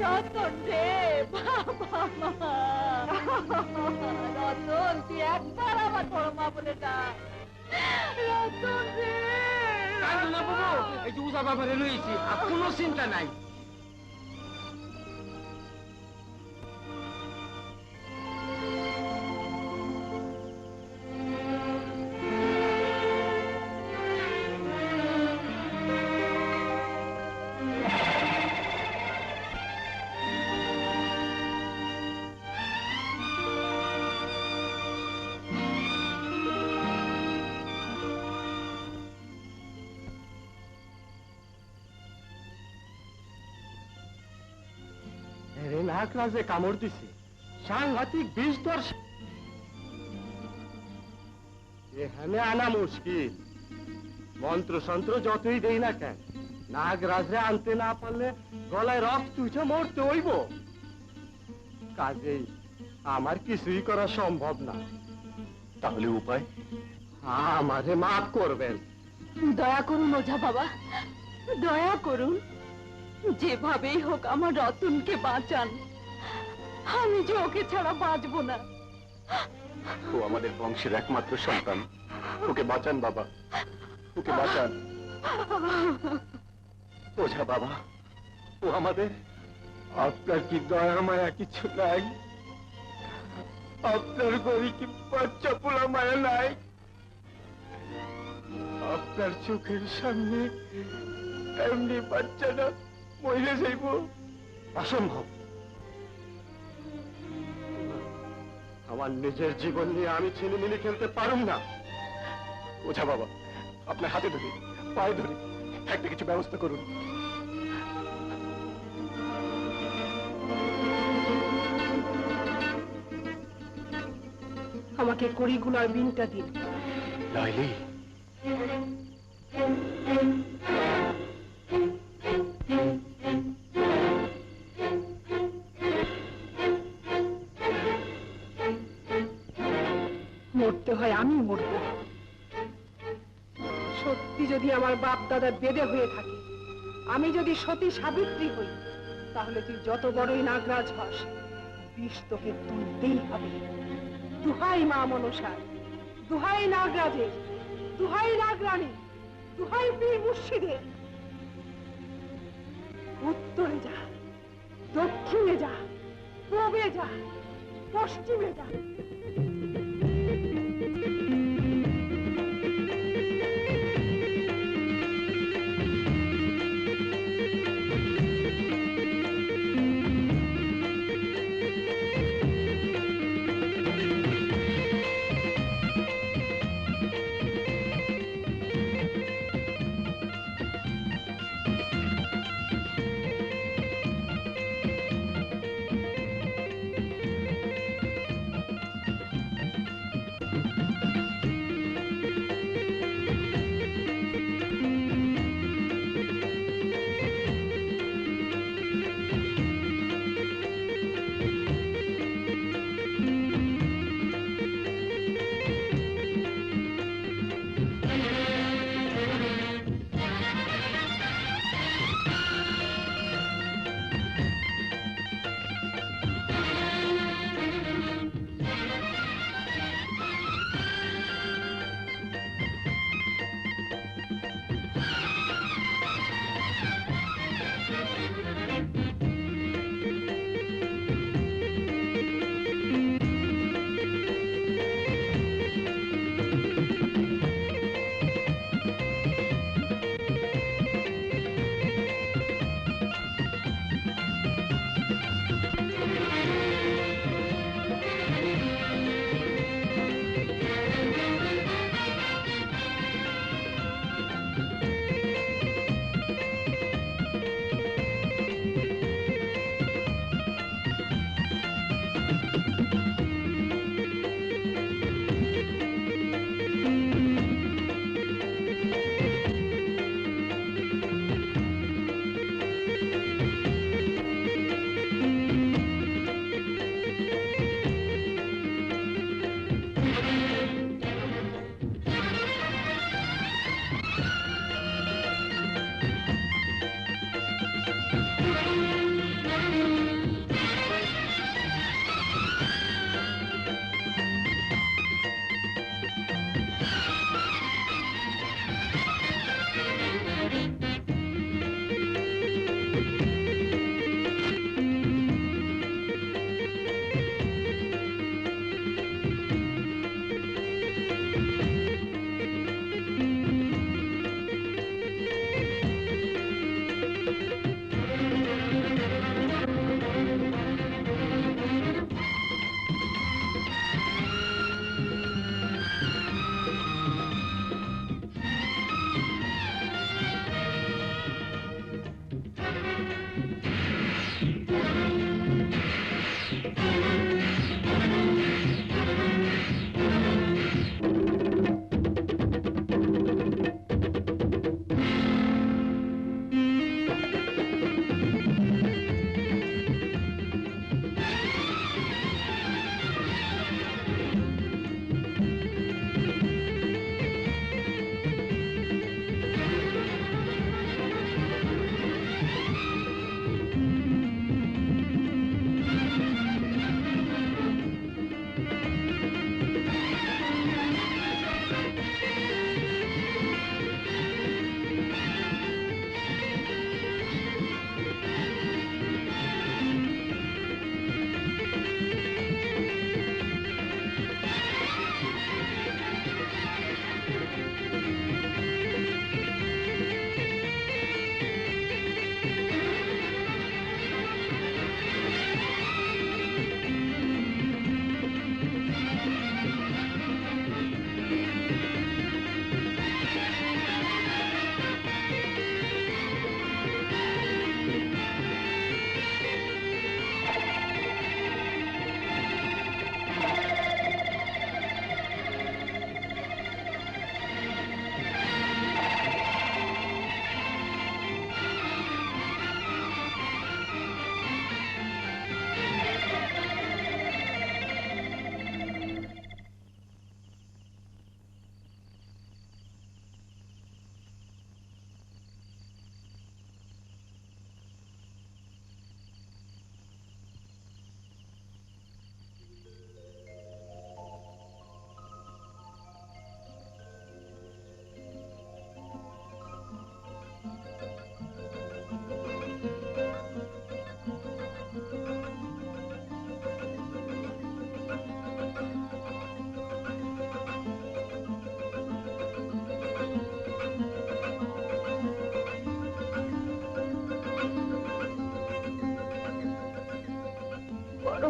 রতন রে বাবা মা রতন তুই একবার আমার বড় মা বলে ডাক রতন রে না বাবু, এই যে উজা বাবারে লইছি, আর কোনো চিন্তা নাই। নাগরাজে কামড় দিছে, সাংঘাতিক বিষ দর এখানে আনা মুশকিল। মন্ত্রসন্ত্র যতই দেই না কেন, নাগরাজরে আনতে না পারলে গলায় রক্ত উঠে মরতে হইব। কাজেই আমার কিছুই করা সম্ভব না। তাহলে উপায়? আমারে মাফ করবেন। দয়া করুন ওঝা বাবা, দয়া করুন। যেভাবেই হোক আমার রতনকে বাঁচান, আমি যে ওকে ছাড়া বাঁচবো না। ও আমাদের বংশের একমাত্র সন্তান, ওকে বাঁচান বাবা, ওকে বাঁচান। ওঝা বাবা, ও আমাদের। আপনার কি দয়া মায়া কিছু নাই? আপনার ঘরে কি বাচ্চা পোলা মায়া নাই? আপনার চোখের সামনে এমনি বাচ্চাটা মরে যাইব? অসম্ভব। আমার নিজের জীবন নিয়ে আমি ছিনিমিনি খেলতে পারুম না। ওঝা বাবা, আপনার হাতে ধরে, পায়ে ধরে একটা কিছু ব্যবস্থা করুন। আমাকে কড়িগুলার বিনটা দিন। লাইলি, মরতে হয় আমি মরব। সত্যি যদি আমার বাপ দাদা বেদে হয়ে থাকে, আমি যদি সতী সাবিত্রী হই, তাহলে তুই যত বড়ই নাগরাজ হস, বিষ তোকে তুলতেই হবে। দুহাই মা মনসার, দুহাই নাগরাজের, দুহাই নাগরানী, দুহাই পীর মুর্শিদের। উত্তরে যা, দক্ষিণে যা, পূবে যা, পশ্চিমে যা।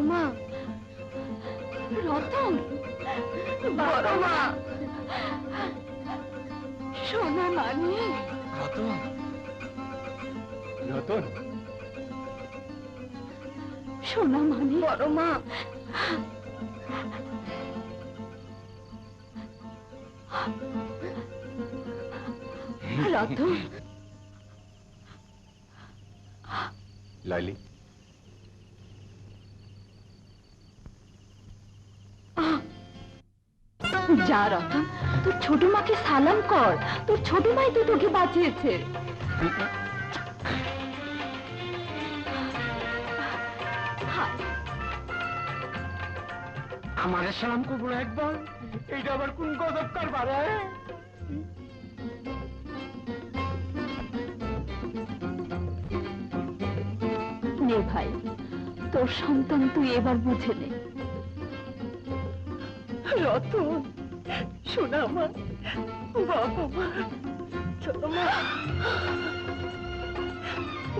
মা, রতন, বড় মা, সোনা মানি, রতন, রতন, সোনা মানি, বড় মা, রতন। লাইলি, যা রতন, তোর ছোট মাকে সালাম কর, তোর ছোট মাই তো তোকে বাঁচিয়েছে। আমার সালাম করবো একবার, এইটা আবার কোন গজব কারবার? নে ভাই, তোর সন্তান তুই এবার বুঝে নে। রতন, শোনা মা, বাবা মা, ছোট মা,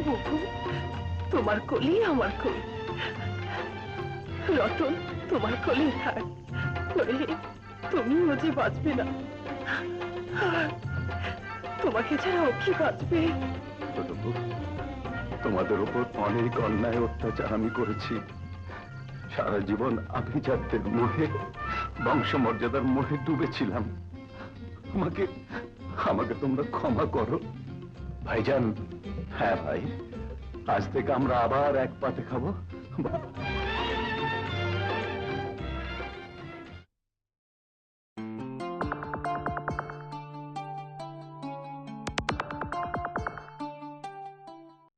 বুবু, তোমার কলি আমার কলি। রতন, তোমার কলি থাক, তুমিও যে বাঁচবে না, তোমাকে ছাড়া ও কি বাঁচবে? ছোট বউ, তোমাদের উপর অনেক অন্যায় অত্যাচার আমি করেছি। সারা জীবন আভিজাত্যের মোহে, বংশমর্যাদার মোহে ডুবেছিলাম। আমাকে আমাকে তোমরা ক্ষমা করো। ভাইজান, হ্যাঁ ভাই, আজ থেকে আমরা আবার এক পাতে খাবো।